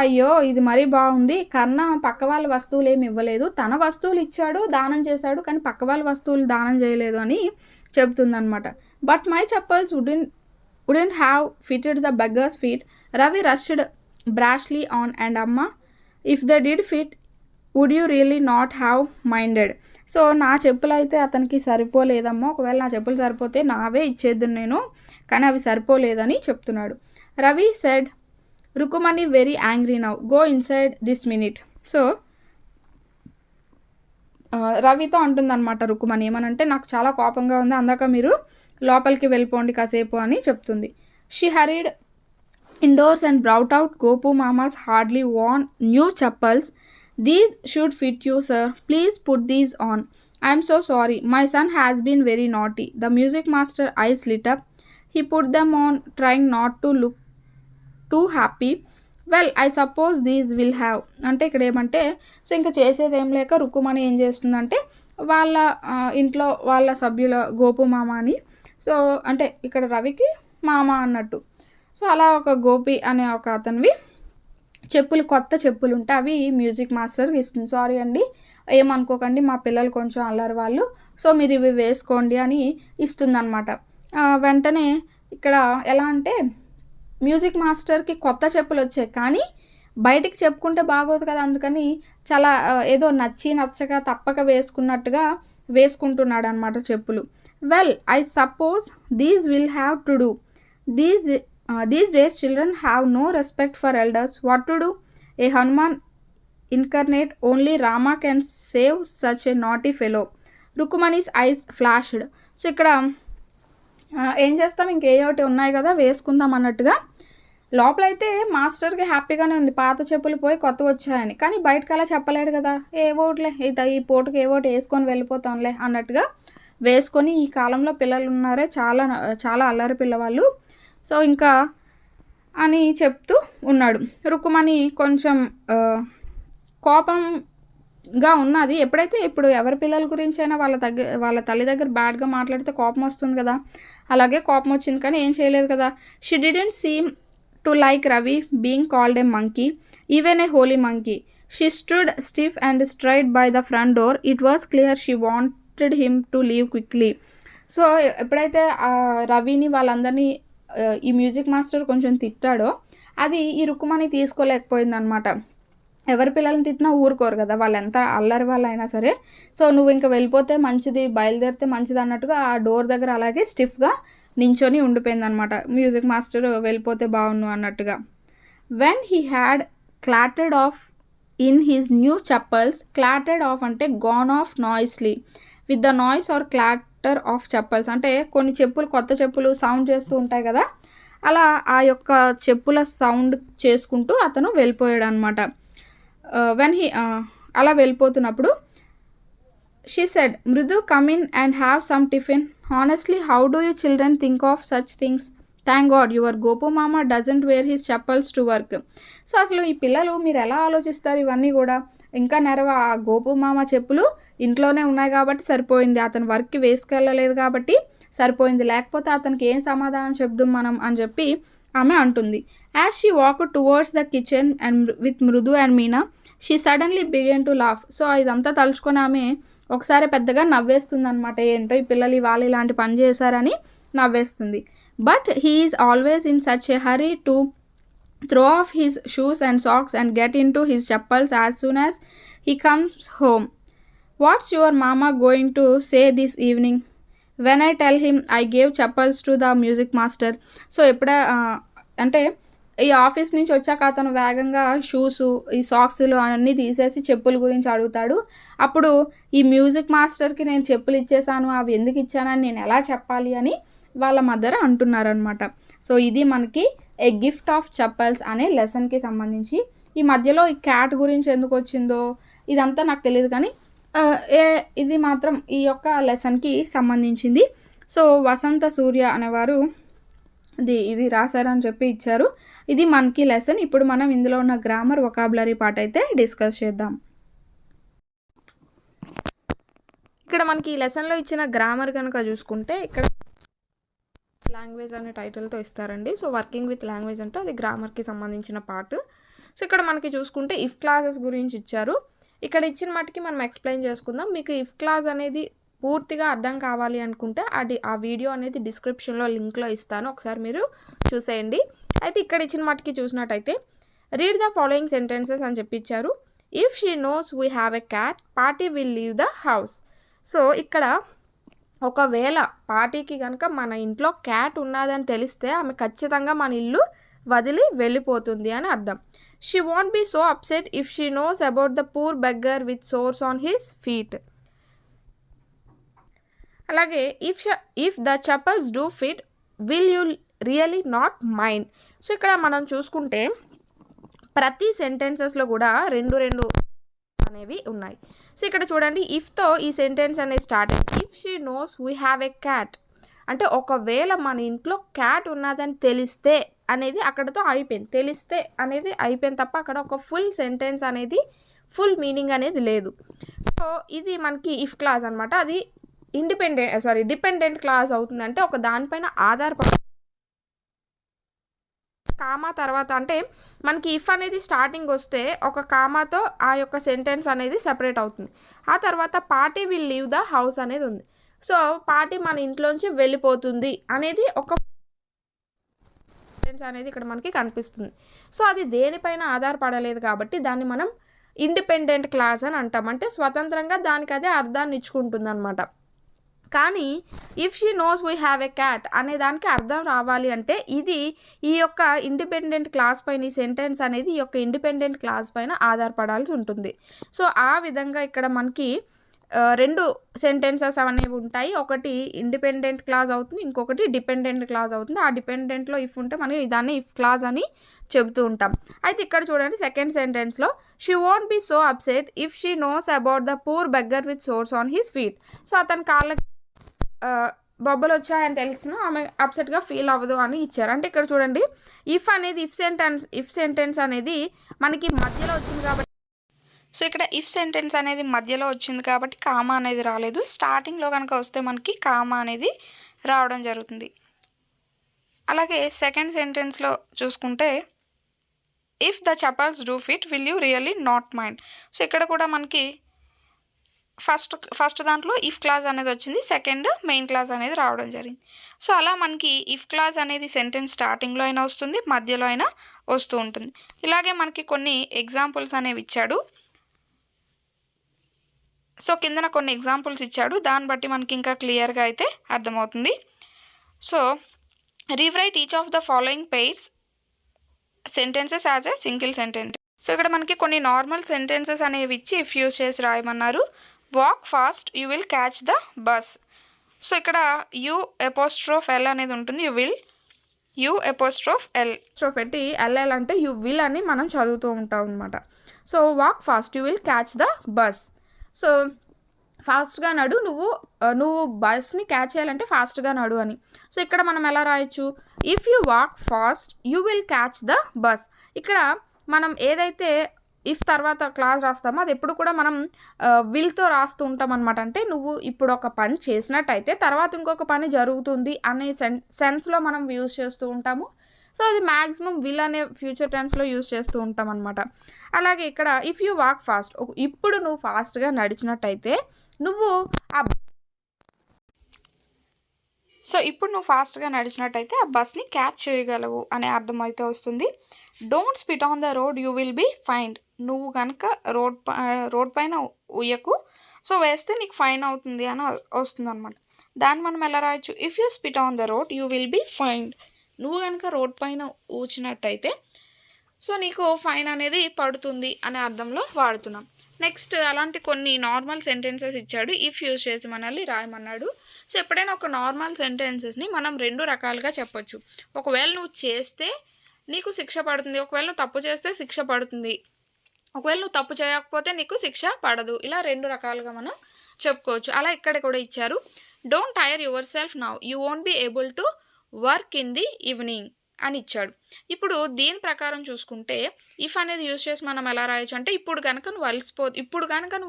అయ్యో ఇది మరీ బాగుంది, కర్ణ పక్క వాళ్ళ వస్తువులు ఏమి ఇవ్వలేదు, తన వస్తువులు ఇచ్చాడు, దానం చేశాడు, కానీ పక్క వాళ్ళ వస్తువులు దానం చేయలేదు అని చెప్తుందనమాట. But my chappals wouldn't have fitted the beggar's feet. Ravi rushed brashly on and Amma, if they did fit would you really not have minded. So నా చెప్పులు అయితే అతనికి సరిపోలేదమ్మా, ఒకవేళ నా చెప్పులు సరిపోతే నావే ఇచ్చేద్దును నేను, కానీ అవి సరిపోలేదని చెప్తున్నాడు. Ravi said Rukkumani very angry now, go inside this minute. So రవితో అంటుందన్నమాట రుక్కుమణి, ఏమనంటే నాకు చాలా కోపంగా ఉంది, అందాక మీరు లోపలికి వెళ్ళిపోండి కాసేపు అని చెప్తుంది. She hurried indoors and brought out Gopu Mama's hardly worn new chappals. These should fit you, sir. Please put these on. I am so sorry. My son has been very naughty. The music master eyes lit up. He put them on, trying not to look too happy. Well, I suppose these will have. అంటే ఇక్కడ ఏమంటే, so ఇంకా చేసేది ఏం లేక రుక్కుమణి ఏం చేస్తుందంటే వాళ్ళ ఇంట్లో వాళ్ళ సభ్యుల గోపు మామ అని, సో అంటే ఇక్కడ రవికి మామ అన్నట్టు, సో అలా ఒక గోపి అనే ఒక అతనివి చెప్పులు, కొత్త చెప్పులు ఉంటే అవి మ్యూజిక్ మాస్టర్కి ఇస్తుంది. సారీ అండి, ఏమనుకోకండి, మా పిల్లలు కొంచెం అల్లరి వాళ్ళు, సో మీరు ఇవి వేసుకోండి అని ఇస్తుందన్నమాట. వెంటనే ఇక్కడ ఎలా అంటే మ్యూజిక్ మాస్టర్కి కొత్త చెప్పులు వచ్చాయి, కానీ బయటికి చెప్పుకుంటే బాగోదు కదా, అందుకని చాలా ఏదో నచ్చక తప్పక వేసుకున్నట్టుగా వేసుకుంటున్నాడు అనమాట చెప్పులు. Well, I suppose these will have to do. These days children have no respect for elders. What to do? A Hanuman incarnate, only Rama can save such a naughty fellow. Rukumani's eyes flashed. So ఇక్కడ ఏం చేస్తాం, ఇంకేయోటి ఉన్నాయి కదా వేసుకుందాం అన్నట్టుగా. లోపలైతే మాస్టర్కి హ్యాపీగానే ఉంది, పాత చెప్పులు పోయి కొత్త వచ్చాయని, కానీ బయటకు అలా చెప్పలేడు కదా, ఏవోట్లే ఈ పూటకి ఏవోటి వేసుకొని వెళ్ళిపోతాంలే అన్నట్టుగా వేసుకొని, ఈ కాలంలో పిల్లలు ఉన్నారే చాలా చాలా అల్లరి పిల్లవాళ్ళు, సో ఇంకా అని చెప్తూ ఉన్నాడు. రుక్కుమణి కొంచెం కోపంగా ఉన్నది. ఎప్పుడైతే ఇప్పుడు ఎవరి పిల్లల గురించి అయినా వాళ్ళ తల్లి దగ్గర బ్యాడ్గా మాట్లాడితే కోపం వస్తుంది కదా, అలాగే కోపం వచ్చింది, కానీ ఏం చేయలేదు కదా. She didn't seem to like Ravi being called a monkey, even a holy monkey. She stood stiff and straight by the front door. It was clear she wanted him to leave quickly. So ఎప్పుడైతే రవిని వాళ్ళందరినీ ఈ music master కొంచెం తిట్టాడో అది ఈ రుక్కుమణి తీసుకోలేకపోయిందనమాట. ఎవరి పిల్లల్ని తిట్టినా ఊరుకోరు కదా, వాళ్ళు ఎంత అల్లరి వాళ్ళు అయినా సరే. సో నువ్వు ఇంకా వెళ్ళిపోతే మంచిది, బయలుదేరితే మంచిది అన్నట్టుగా ఆ డోర్ దగ్గర అలాగే స్టిఫ్గా నించొని ఉండిపోయిందనమాట. మ్యూజిక్ మాస్టర్ వెళ్ళిపోతే బాగుండు అన్నట్టుగా. When he had clattered off in his new chappals, clattered off అంటే gone off noisily with the noise or clatter of chappals, అంటే కొన్ని చెప్పులు, కొత్త చెప్పులు సౌండ్ చేస్తూ ఉంటాయి కదా, అలా ఆ యొక్క చెప్పుల సౌండ్ చేసుకుంటూ అతను వెళ్ళిపోయాడు అనమాట. వెన్ హీ అలా వెళ్ళిపోతున్నప్పుడు she said, Mridu come in and have some tiffin. Honestly how do you children think of such things? Thank God your Gopu Mama doesn't wear his chappals to work. So అసలు ఈ పిల్లలు మీరు ఎలా ఆలోచిస్తారు ఇవన్నీ కూడా? ఇంకా ఆ గోపు మామ చెప్పులు ఇంట్లోనే ఉన్నాయి కాబట్టి సరిపోయింది, అతను వర్క్కి వేసుకెళ్ళలేదు కాబట్టి సరిపోయింది, లేకపోతే అతనికి ఏం సమాధానం చెప్దాం మనం అని చెప్పి ఆమె అంటుంది. As she walk towards the kitchen and with Mridu and Meena, she suddenly began to laugh. So ఇదంతా తలుచుకొని ఆమె ఒకసారి పెద్దగా నవ్వేస్తుంది అనమాట. ఏంటో ఈ పిల్లలు ఇవాళ ఇలాంటి పని చేశారని నవ్వేస్తుంది. But he is always in such a hurry to throw off his shoes and socks and get into his chappals as soon as he comes home. What's your mama going to say this evening when I tell him I gave chappals to the music master? So ఎప్పుడ అంటే ఈ office నుంచి వచ్చాక అతను వేగంగా shoes, ఈ సాక్స్లు అన్నీ తీసేసి చెప్పుల గురించి అడుగుతాడు. అప్పుడు ఈ మ్యూజిక్ మాస్టర్కి నేను చెప్పులు ఇచ్చేసాను, అవి ఎందుకు ఇచ్చానని నేను ఎలా చెప్పాలి అని వాళ్ళ మదర్ అంటున్నారనమాట. సో ఇది మనకి ఏ గిఫ్ట్ ఆఫ్ చెప్పల్స్ అనే లెసన్కి సంబంధించి. ఈ మధ్యలో ఈ క్యాట్ గురించి ఎందుకు వచ్చిందో ఇదంతా నాకు తెలియదు, కానీ ఇది మాత్రం ఈ యొక్క లెసన్కి సంబంధించింది. సో వసంత సూర్య అనేవారు ఇది రాశారని చెప్పి ఇచ్చారు. ఇది మనకి లెసన్. ఇప్పుడు మనం ఇందులో ఉన్న గ్రామర్, వొకాబులరీ పార్ట్ అయితే డిస్కస్ చేద్దాం. ఇక్కడ మనకి ఈ లెసన్లో ఇచ్చిన గ్రామర్ కనుక చూసుకుంటే ఇక్కడ లాంగ్వేజ్ అనే టైటిల్తో ఇస్తారండి. సో వర్కింగ్ విత్ లాంగ్వేజ్ అంటే అది గ్రామర్కి సంబంధించిన పార్ట్. సో ఇక్కడ మనకి చూసుకుంటే ఇఫ్ క్లాజెస్ గురించి ఇచ్చారు. ఇక్కడ ఇచ్చిన మట్టుకి మనం ఎక్స్ప్లెయిన్ చేసుకుందాం. మీకు ఇఫ్ క్లాజ్ అనేది పూర్తిగా అర్థం కావాలి అనుకుంటే ఆ వీడియో అనేది డిస్క్రిప్షన్లో లింక్లో ఇస్తాను, ఒకసారి మీరు చూసేయండి. అయితే ఇక్కడ ఇచ్చిన మట్టుకి చూసినట్టయితే రీడ్ ద ఫాలోయింగ్ సెంటెన్సెస్ అని చెప్పి ఇచ్చారు. If she knows we have a cat, party will leave the house. So ఇక్కడ ఒకవేళ పార్టీకి కనుక మన ఇంట్లో క్యాట్ ఉన్నదని తెలిస్తే ఆమె ఖచ్చితంగా మన ఇల్లు వదిలి వెళ్ళిపోతుంది అని అర్థం. She won't be so upset if she knows about the poor beggar with sores on his feet. అలాగే if the chappals do fit will you really not mind. So ఇక్కడ మనం చూసుకుంటే ప్రతి సెంటెన్సెస్లో కూడా రెండు అనేవి ఉన్నాయి. సో ఇక్కడ చూడండి, ఇఫ్తో ఈ సెంటెన్స్ అనేది స్టార్ట్ అయింది. If she knows we have a cat అంటే ఒకవేళ మన ఇంట్లో క్యాట్ ఉన్నదని తెలిస్తే అనేది అక్కడతో అయిపోయింది. తెలిస్తే అనేది అయిపోయింది తప్ప అక్కడ ఒక ఫుల్ సెంటెన్స్ అనేది, ఫుల్ మీనింగ్ అనేది లేదు. సో ఇది మనకి ఇఫ్ క్లాజ్ అనమాట. అది డిపెండెంట్ క్లాజ్ అవుతుంది. అంటే ఒక దానిపైన ఆధారపడి కామా తర్వాత అంటే మనకి ఇఫ్ అనేది స్టార్టింగ్ వస్తే ఒక కామాతో ఆ యొక్క సెంటెన్స్ అనేది సెపరేట్ అవుతుంది. ఆ తర్వాత party will leave the house అనేది ఉంది. సో పార్టీ మన ఇంట్లోంచి వెళ్ళిపోతుంది అనేది ఒక సెంటెన్స్ అనేది ఇక్కడ మనకి కనిపిస్తుంది. సో అది దేనిపైన ఆధారపడలేదు కాబట్టి దాన్ని మనం ఇండిపెండెంట్ క్లాజ్ అని అంటాం. అంటే స్వతంత్రంగా దానికి అదే అర్థాన్ని ఇచ్చుకుంటుంది అనమాట. కానీ if she knows we have a cat అనే దానికి అర్థం రావాలి అంటే ఇది ఈ యొక్క ఇండిపెండెంట్ క్లాస్ పైన, ఈ సెంటెన్స్ అనేది ఈ యొక్క ఇండిపెండెంట్ క్లాస్ పైన ఆధారపడాల్సి ఉంటుంది. సో ఆ విధంగా ఇక్కడ మనకి రెండు సెంటెన్సెస్ అనేవి ఉంటాయి. ఒకటి ఇండిపెండెంట్ క్లాజ్ అవుతుంది, ఇంకొకటి డిపెండెంట్ క్లాజ్ అవుతుంది. ఆ డిపెండెంట్లో ఇఫ్ ఉంటే మనం దాన్ని ఇఫ్ క్లాజ్ అని చెబుతూ ఉంటాం. అయితే ఇక్కడ చూడండి, సెకండ్ సెంటెన్స్లో she won't be so upset if she knows about the poor beggar with sores on his feet. So అతని కాళ్ళకి బొబ్బలు వచ్చాయని తెలిసిన ఆమె అప్సెట్గా ఫీల్ అవ్వదు అని ఇచ్చారు. అంటే ఇక్కడ చూడండి, ఇఫ్ అనేది ఇఫ్ సెంటెన్స్ అనేది మనకి మధ్యలో వచ్చింది కాబట్టి, సో ఇక్కడ ఇఫ్ సెంటెన్స్ అనేది మధ్యలో వచ్చింది కాబట్టి కామా అనేది రాలేదు. స్టార్టింగ్లో కనుక వస్తే మనకి కామా అనేది రావడం జరుగుతుంది. అలాగే సెకండ్ సెంటెన్స్లో చూసుకుంటే if the chappals do fit will you really not mind. So ఇక్కడ కూడా మనకి ఫస్ట్ దాంట్లో ఇఫ్ క్లాజ్ అనేది వచ్చింది, సెకండ్ మెయిన్ క్లాజ్ అనేది రావడం జరిగింది. సో అలా మనకి ఇఫ్ క్లాజ్ అనేది సెంటెన్స్ స్టార్టింగ్లో అయినా వస్తుంది, మధ్యలో అయినా వస్తూ ఉంటుంది. ఇలాగే మనకి కొన్ని ఎగ్జాంపుల్స్ అనేవి ఇచ్చాడు. సో కిందన కొన్ని ఎగ్జాంపుల్స్ ఇచ్చాడు, దాన్ని బట్టి మనకి ఇంకా క్లియర్గా అయితే అర్థమవుతుంది. So rewrite each of the following pairs sentences as a single sentence. So ఇక్కడ మనకి కొన్ని నార్మల్ సెంటెన్సెస్ అనేవి ఇచ్చి ఇఫ్ యూస్ చేసి రాయమన్నారు. Walk fast you will catch the bus. So ఇక్కడ యూ ఎపోస్ట్రోఫ్ ఎల్ అనేది ఉంటుంది. యూ ఎపోస్ట్రోఫ్ ఎల్ పెట్టి ఎల్ఎల్ అంటే యూ విల్ అని మనం చదువుతూ ఉంటాం అనమాట. So walk fast you will catch the bus. So ఫాస్ట్గా నడు, నువ్వు బస్ని క్యాచ్ చేయాలంటే ఫాస్ట్గా నడు అని. సో ఇక్కడ మనం ఎలా రాయొచ్చు, if you walk fast you will catch the bus. ఇక్కడ మనం ఏదైతే ఇఫ్ తర్వాత క్లాస్ రాస్తామో అది ఎప్పుడు కూడా మనం విల్తో రాస్తూ ఉంటాం అనమాట. అంటే నువ్వు ఇప్పుడు ఒక పని చేసినట్టయితే తర్వాత ఇంకొక పని జరుగుతుంది అనే సెన్స్లో మనం యూజ్ చేస్తూ ఉంటాము. సో అది మ్యాక్సిమం విల్ అనే ఫ్యూచర్ టెన్స్లో యూజ్ చేస్తూ ఉంటాం అనమాట. అలాగే ఇక్కడ ఇఫ్ యూ వాక్ ఫాస్ట్, ఇప్పుడు నువ్వు ఫాస్ట్గా నడిచినట్టయితే నువ్వు ఆ బస్ని క్యాచ్ చేయగలవు అనే అర్థం అయితే వస్తుంది. Don't spit on the road you will be fined. నువ్వు కనుక రోడ్ పైన ఉయ్యకు, సో వేస్తే నీకు ఫైన్ అవుతుంది అని వస్తుంది అనమాట. దాన్ని మనం ఎలా రాయొచ్చు, if you spit on the road you will be fined. నువ్వు కనుక రోడ్ పైన ఊచినట్టయితే సో నీకు ఫైన్ అనేది పడుతుంది అనే అర్థంలో వాడుతున్నాం. నెక్స్ట్ అలాంటి కొన్ని నార్మల్ సెంటెన్సెస్ ఇచ్చాడు, ఇఫ్ యూజ్ చేసి మనల్ని రాయమన్నాడు. సో ఎప్పుడైనా ఒక నార్మల్ సెంటెన్సెస్ని మనం రెండు రకాలుగా చెప్పొచ్చు. ఒకవేళ నువ్వు చేస్తే నీకు శిక్ష పడుతుంది, ఒకవేళ నువ్వు తప్పు చేస్తే శిక్ష పడుతుంది, ఒకవేళ నువ్వు తప్పు చేయకపోతే నీకు శిక్ష పడదు. ఇలా రెండు రకాలుగా మనం చెప్పుకోవచ్చు. అలా ఇక్కడ కూడా ఇచ్చారు, don't tire yourself now you won't be able to work in the evening అని ఇచ్చాడు. ఇప్పుడు దీని ప్రకారం చూసుకుంటే ఇఫ్ అనేది యూజ్ చేసి మనం ఎలా రాయొచ్చు అంటే ఇప్పుడు కనుక నువ్వు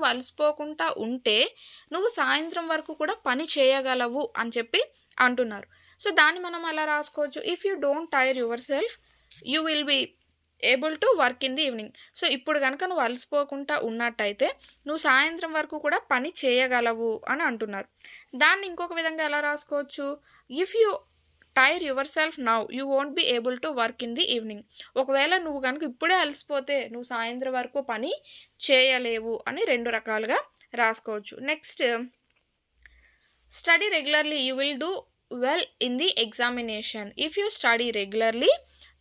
అలసిపోకుండా ఉంటే నువ్వు సాయంత్రం వరకు కూడా పని చేయగలవు అని చెప్పి అంటున్నారు. సో దాన్ని మనం ఎలా రాసుకోవచ్చు, if you don't tire yourself you will be able to work in the evening. So ఇప్పుడు కనుక నువ్వు అలసిపోకుండా ఉన్నట్టయితే నువ్వు సాయంత్రం వరకు కూడా పని చేయగలవు అని అంటున్నారు. దాన్ని ఇంకొక విధంగా ఎలా రాసుకోవచ్చు, if you tire yourself now you won't be able to work in the evening. ఒకవేళ నువ్వు కనుక ఇప్పుడే అలసిపోతే నువ్వు సాయంత్రం వరకు పని చేయలేవు అని రెండు రకాలుగా రాసుకోవచ్చు. Next study regularly you will do well in the examination. If you study regularly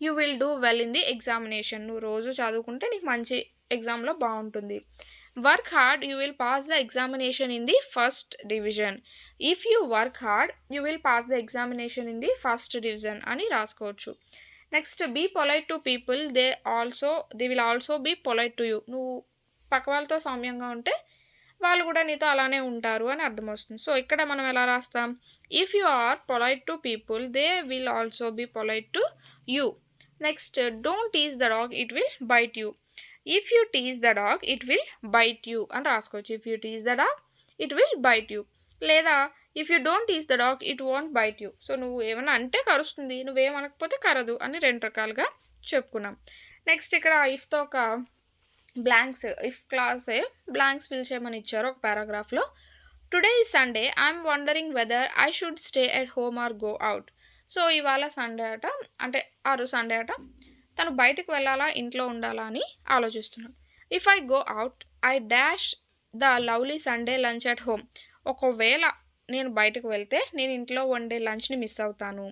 you will do well in the examination. నువ్వు రోజు చదువుకుంటే నీకు మంచి ఎగ్జామ్లో బాగుంటుంది. Work hard you will pass the examination in the first division. If you work hard you will pass the examination in the first division అని రాసుకోవచ్చు. Next be polite to people they will also be polite to you. నువ్వు పక్క వాళ్ళతో సౌమ్యంగా ఉంటే వాళ్ళు కూడా నీతో అలానే ఉంటారు అని అర్థం వస్తుంది. సో ఇక్కడ మనం ఎలా రాస్తాం, if you are polite to people they will also be polite to you. Next don't tease the dog it will bite you. If you tease the dog it will bite you అని రాసుకోవచ్చు. If you tease the dog it will bite you, లేదా if you don't tease the dog it won't bite you. So నువ్వు ఏమైనా అంటే కరుస్తుంది, నువ్వేమనకపోతే కరదు అని రెండు రకాలుగా చెప్పుకున్నాం. నెక్స్ట్ ఇక్కడ ఇఫ్తో ఒక బ్లాంక్స్, ఇఫ్ క్లాసే బ్లాంక్స్ ఫిల్ చేయమని ఇచ్చారు ఒక పారాగ్రాఫ్లో. Today is Sunday I'm wondering whether I should stay at home or go out. So ఇవాళ సండే అట, అంటే సండే అట, తను బయటకు వెళ్ళాలా ఇంట్లో ఉండాలా అని ఆలోచిస్తున్నాడు. If I go out I dash the lovely Sunday lunch at home. ఒకవేళ నేను బయటకు వెళ్తే నేను ఇంట్లో వండే లంచ్ని మిస్ అవుతాను.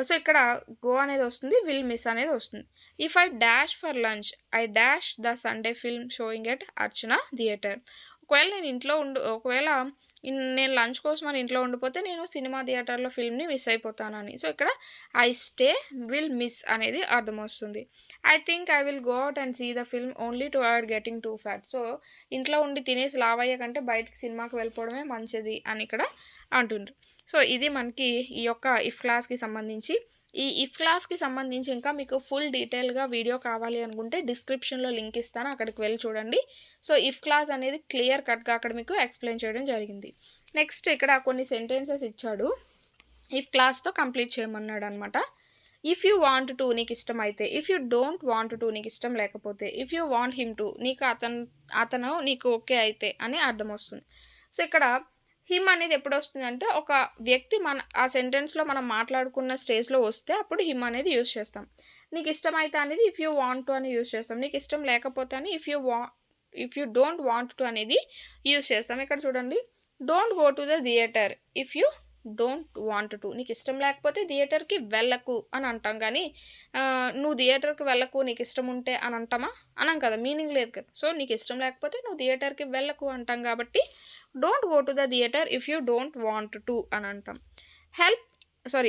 సో ఇక్కడ గో అనేది వస్తుంది, విల్ మిస్ అనేది వస్తుంది. If I dash for lunch I dash the Sunday film showing at Archana theatre. ఒకవేళ నేను లంచ్ కోసం అని ఇంట్లో ఉండిపోతే నేను సినిమా థియేటర్లో ఫిల్మ్ని మిస్ అయిపోతానని. సో ఇక్కడ ఐ స్టే విల్ మిస్ అనేది అర్థం వస్తుంది. I think I will go out and see the film only to avoid getting too fat. So ఇంట్లో ఉండి తినేసి లావయ్య కంటే బయటకి సినిమాకి వెళ్ళిపోవడమే మంచిది అని ఇక్కడ అంటుండ్రు. సో ఇది మనకి ఈ యొక్క ఇఫ్ క్లాస్కి సంబంధించి. ఈ ఇఫ్ క్లాస్కి సంబంధించి ఇంకా మీకు ఫుల్ డీటెయిల్గా వీడియో కావాలి అనుకుంటే డిస్క్రిప్షన్లో లింక్ ఇస్తాను, అక్కడికి వెళ్ళి చూడండి. సో ఇఫ్ క్లాస్ అనేది క్లియర్ కట్గా అక్కడ మీకు ఎక్స్ప్లెయిన్ చేయడం జరిగింది. నెక్స్ట్ ఇక్కడ కొన్ని సెంటెన్సెస్ ఇచ్చాడు, ఇఫ్ క్లాస్తో కంప్లీట్ చేయమన్నాడు అనమాట. ఇఫ్ యూ వాంట్ టు నీకు ఇష్టం అయితే, if you don't want to నీకు ఇష్టం లేకపోతే, if you want him to నీకు అతను నీకు ఓకే అయితే అని అర్థం వస్తుంది. సో ఇక్కడ హిమ్ అనేది ఎప్పుడు వస్తుంది అంటే ఒక వ్యక్తి ఆ సెంటెన్స్లో మనం మాట్లాడుకున్న స్టేజ్లో వస్తే అప్పుడు హిమ్ అనేది యూజ్ చేస్తాం. నీకు ఇష్టమైతే అనేది ఇఫ్ యూ వాంట్ టు అని యూజ్ చేస్తాం. నీకు ఇష్టం లేకపోతే అని if you don't want to అనేది యూజ్ చేస్తాం. ఇక్కడ చూడండి, don't go to the theatre if you don't want to. నీకు ఇష్టం లేకపోతే థియేటర్కి వెళ్ళకు అని అంటాం, కానీ నువ్వు థియేటర్కి వెళ్ళకు నీకు ఇష్టం ఉంటే అని అంటామా? అనం కదా, మీనింగ్ లేదు కదా. సో నీకు ఇష్టం లేకపోతే నువ్వు థియేటర్కి వెళ్ళకు అంటాం కాబట్టి don't go to the theatre if you don't want to అని అంటాం.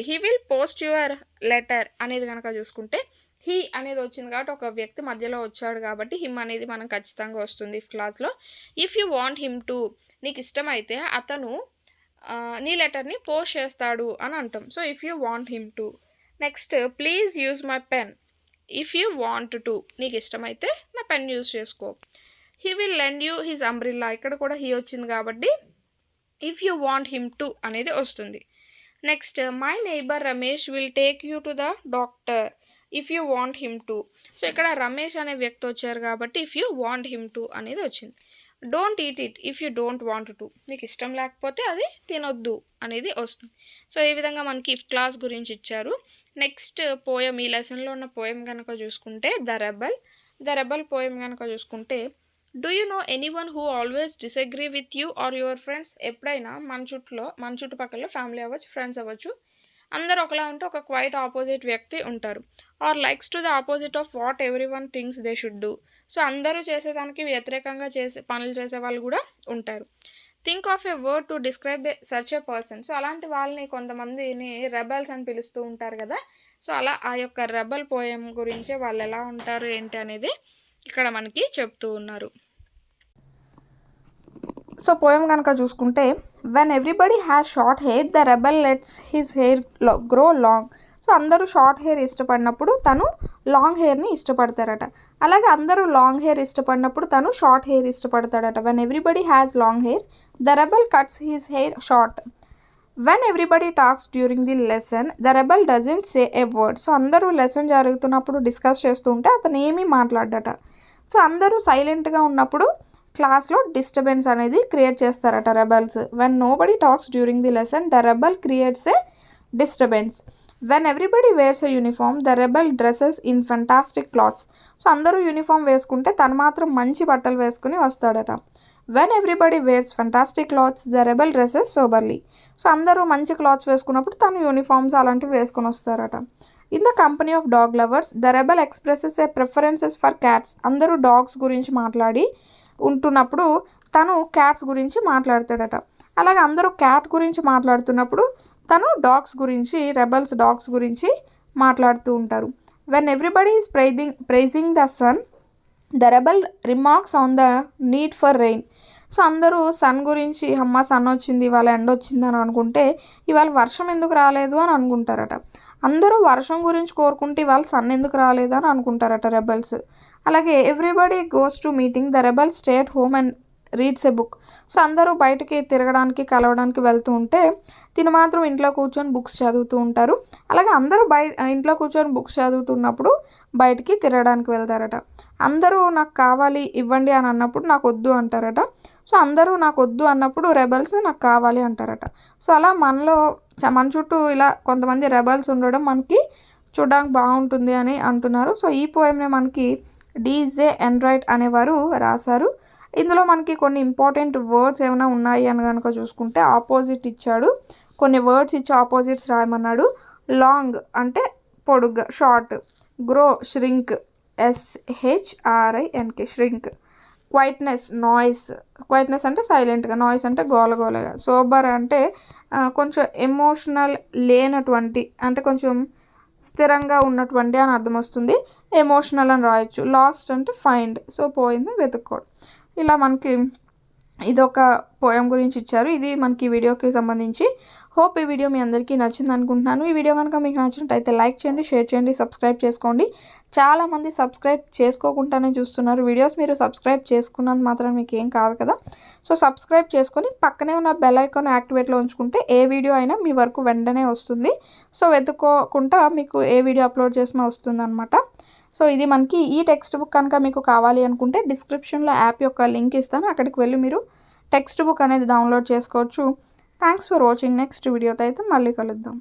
He will post your letter అనేది కనుక చూసుకుంటే హీ అనేది వచ్చింది కాబట్టి ఒక వ్యక్తి మధ్యలో వచ్చాడు కాబట్టి హిమ్ అనేది మనం ఖచ్చితంగా వస్తుంది క్లాస్లో. If you want him to, నీకు ఇష్టమైతే అతను నీ లెటర్ని పోస్ట్ చేస్తాడు అని అంటాం. So if you want him to. Next please use my pen. If you want to, నీకు ఇష్టమైతే నా పెన్ యూజ్ చేసుకో. He will lend you his umbrella, ఇక్కడ కూడా హీ వచ్చింది కాబట్టి if you want him to అనేది వస్తుంది. Next my neighbour Ramesh will take you to the doctor if you want him to. So ఇక్కడ రమేష్ అనే వ్యక్తి వచ్చారు కాబట్టి if you want him to అనేది వచ్చింది. Don't eat it if you don't want to, నీకు ఇష్టం లేకపోతే అది తినొద్దు అనేది వస్తుంది. సో ఈ విధంగా మనకి ఇఫ్ క్లాస్ గురించి ఇచ్చారు. నెక్స్ట్ పోయం, ఈ లెసన్లో ఉన్న పోయం కనుక చూసుకుంటే ద రెబల్ పోయం కనుక చూసుకుంటే, do you know anyone who always disagree with you or your friends. ఎప్పుడైనా మన చుట్టుపక్కల ఫ్యామిలీ అవ్వచ్చు, ఫ్రెండ్స్ అవ్వచ్చు, అందరూ ఒకలా ఉంటే ఒక క్వైట్ ఆపోజిట్ వ్యక్తి ఉంటారు. Or likes to the opposite of what everyone thinks they should do. So అందరూ చేసేదానికి వ్యతిరేకంగా పనులు చేసే వాళ్ళు కూడా ఉంటారు. Think of a word to describe such a person. So అలాంటి వాళ్ళని కొంతమందిని రెబల్స్ అని పిలుస్తూ ఉంటారు కదా. సో అలా ఆ యొక్క రెబల్ పోయం గురించి వాళ్ళు ఎలా ఉంటారు ఏంటి అనేది ఇక్కడ మనకి చెప్తూ ఉన్నారు. సో పోయం కనుక చూసుకుంటే, when everybody has short hair the rebel let's his hair grow long. So అందరూ షార్ట్ హెయిర్ ఇష్టపడినప్పుడు తను లాంగ్ హెయిర్ని ఇష్టపడతారట. అలాగే అందరూ లాంగ్ హెయిర్ ఇష్టపడినప్పుడు తను షార్ట్ హెయిర్ ఇష్టపడతాడట. When everybody has long hair the rebel cuts his hair short. When everybody talks during the lesson the rebel doesn't say a word. So అందరూ lesson జరుగుతున్నప్పుడు డిస్కస్ చేస్తూ ఉంటే అతను ఏమీ మాట్లాడట. సో అందరూ సైలెంట్గా ఉన్నప్పుడు క్లాస్లో డిస్టర్బెన్స్ అనేది క్రియేట్ చేస్తారట rebels. When nobody talks during the lesson the rebel creates a disturbance. When everybody wears a uniform the rebel dresses in fantastic clothes. So అందరూ యూనిఫామ్ వేసుకుంటే తను మాత్రం మంచి బట్టలు వేసుకుని వస్తాడట. When everybody wears fantastic clothes the rebel dresses soberly. So అందరూ మంచి క్లాత్స్ వేసుకున్నప్పుడు తను యూనిఫామ్స్ అలాంటివి వేసుకొని వస్తారట. In the company of dog lovers the rebel expresses a preferences for cats. అందరూ డాగ్స్ గురించి మాట్లాడి ఉంటున్నప్పుడు తను క్యాట్స్ గురించి మాట్లాడతాడట. అలాగే అందరూ క్యాట్ గురించి మాట్లాడుతున్నప్పుడు తను డాగ్స్ గురించి, రెబల్స్ డాగ్స్ గురించి మాట్లాడుతూ ఉంటారు. When everybody is praising the sun the rebel remarks on the need for rain. So అందరూ సన్ గురించి, అమ్మ సన్ వచ్చింది, ఇవాళ ఎండ వచ్చింది అని అనుకుంటే ఇవాళ వర్షం ఎందుకు రాలేదు అని అనుకుంటారట. అందరూ వర్షం గురించి కోరుకుంటే ఇవాళ సన్ ఎందుకు రాలేదు అని అనుకుంటారట రెబల్స్. అలాగే everybody goes to meeting the rebel stay at home and reads a book. So అందరూ బయటికి తిరగడానికి, కలవడానికి వెళ్తూ ఉంటే తిను మాత్రం ఇంట్లో కూర్చొని బుక్స్ చదువుతూ ఉంటారు. అలాగే అందరూ ఇంట్లో కూర్చొని బుక్స్ చదువుతున్నప్పుడు బయటికి తిరగడానికి వెళ్తారట. అందరూ నాకు కావాలి ఇవ్వండి అని అన్నప్పుడు నాకు వద్దు అంటారట. సో అందరూ నాకు వద్దు అన్నప్పుడు రెబల్స్ నాకు కావాలి అంటారట. సో అలా మన చుట్టూ ఇలా కొంతమంది రెబల్స్ ఉండడం మనకి చూడడానికి బాగుంటుంది అని అంటున్నారు. సో ఈ పోయంని మనకి డీజే ఎన్రైట్ అనేవారు రాశారు. ఇందులో మనకి కొన్ని ఇంపార్టెంట్ వర్డ్స్ ఏమైనా ఉన్నాయి అని కనుక చూసుకుంటే ఆపోజిట్ ఇచ్చాడు. కొన్ని వర్డ్స్ ఇచ్చి ఆపోజిట్స్ రాయమన్నాడు. లాంగ్ అంటే పొడుగ్గా, short. Grow, shrink, SHRINK shrink. Quietness, noise. Quietness అంటే సైలెంట్గా, నాయిస్ అంటే గోలగోలగా. సోబర్ అంటే కొంచెం ఎమోషనల్ లేనటువంటి, అంటే కొంచెం స్థిరంగా ఉన్నటువంటి అని అర్థం వస్తుంది. ఎమోషనల్ అని రాయొచ్చు. లాస్ట్ అంటే ఫైండ్, సో పోయింది వెతుక్కోవడం. ఇలా మనకి ఇదొక పోయం గురించి ఇచ్చారు. ఇది మనకి వీడియోకి సంబంధించి. హోప్ ఈ వీడియో మీ అందరికీ నచ్చింది అనుకుంటున్నాను. ఈ వీడియో కనుక మీకు నచ్చినట్టయితే లైక్ చేయండి, షేర్ చేయండి, సబ్స్క్రైబ్ చేసుకోండి. చాలామంది సబ్స్క్రైబ్ చేసుకోకుండానే చూస్తున్నారు వీడియోస్. మీరు సబ్స్క్రైబ్ చేసుకున్నంత మాత్రం మీకు ఏం కాదు కదా. సో సబ్స్క్రైబ్ చేసుకొని పక్కనే ఉన్న బెల్ ఐకాన్ యాక్టివేట్లో ఉంచుకుంటే ఏ వీడియో అయినా మీ వరకు వెంటనే వస్తుంది. సో వెతుక్కోకుండా మీకు ఏ వీడియో అప్లోడ్ చేసినా వస్తుంది అనమాట. సో ఇది మనకి ఈ టెక్స్ట్ బుక్ కనుక మీకు కావాలి అనుకుంటే డిస్క్రిప్షన్లో యాప్ యొక్క లింక్ ఇస్తాను, అక్కడికి వెళ్ళి మీరు టెక్స్ట్ బుక్ అనేది డౌన్లోడ్ చేసుకోవచ్చు. Thanks for watching. నెక్స్ట్ వీడియోతో అయితే మళ్ళీ కలుద్దాం.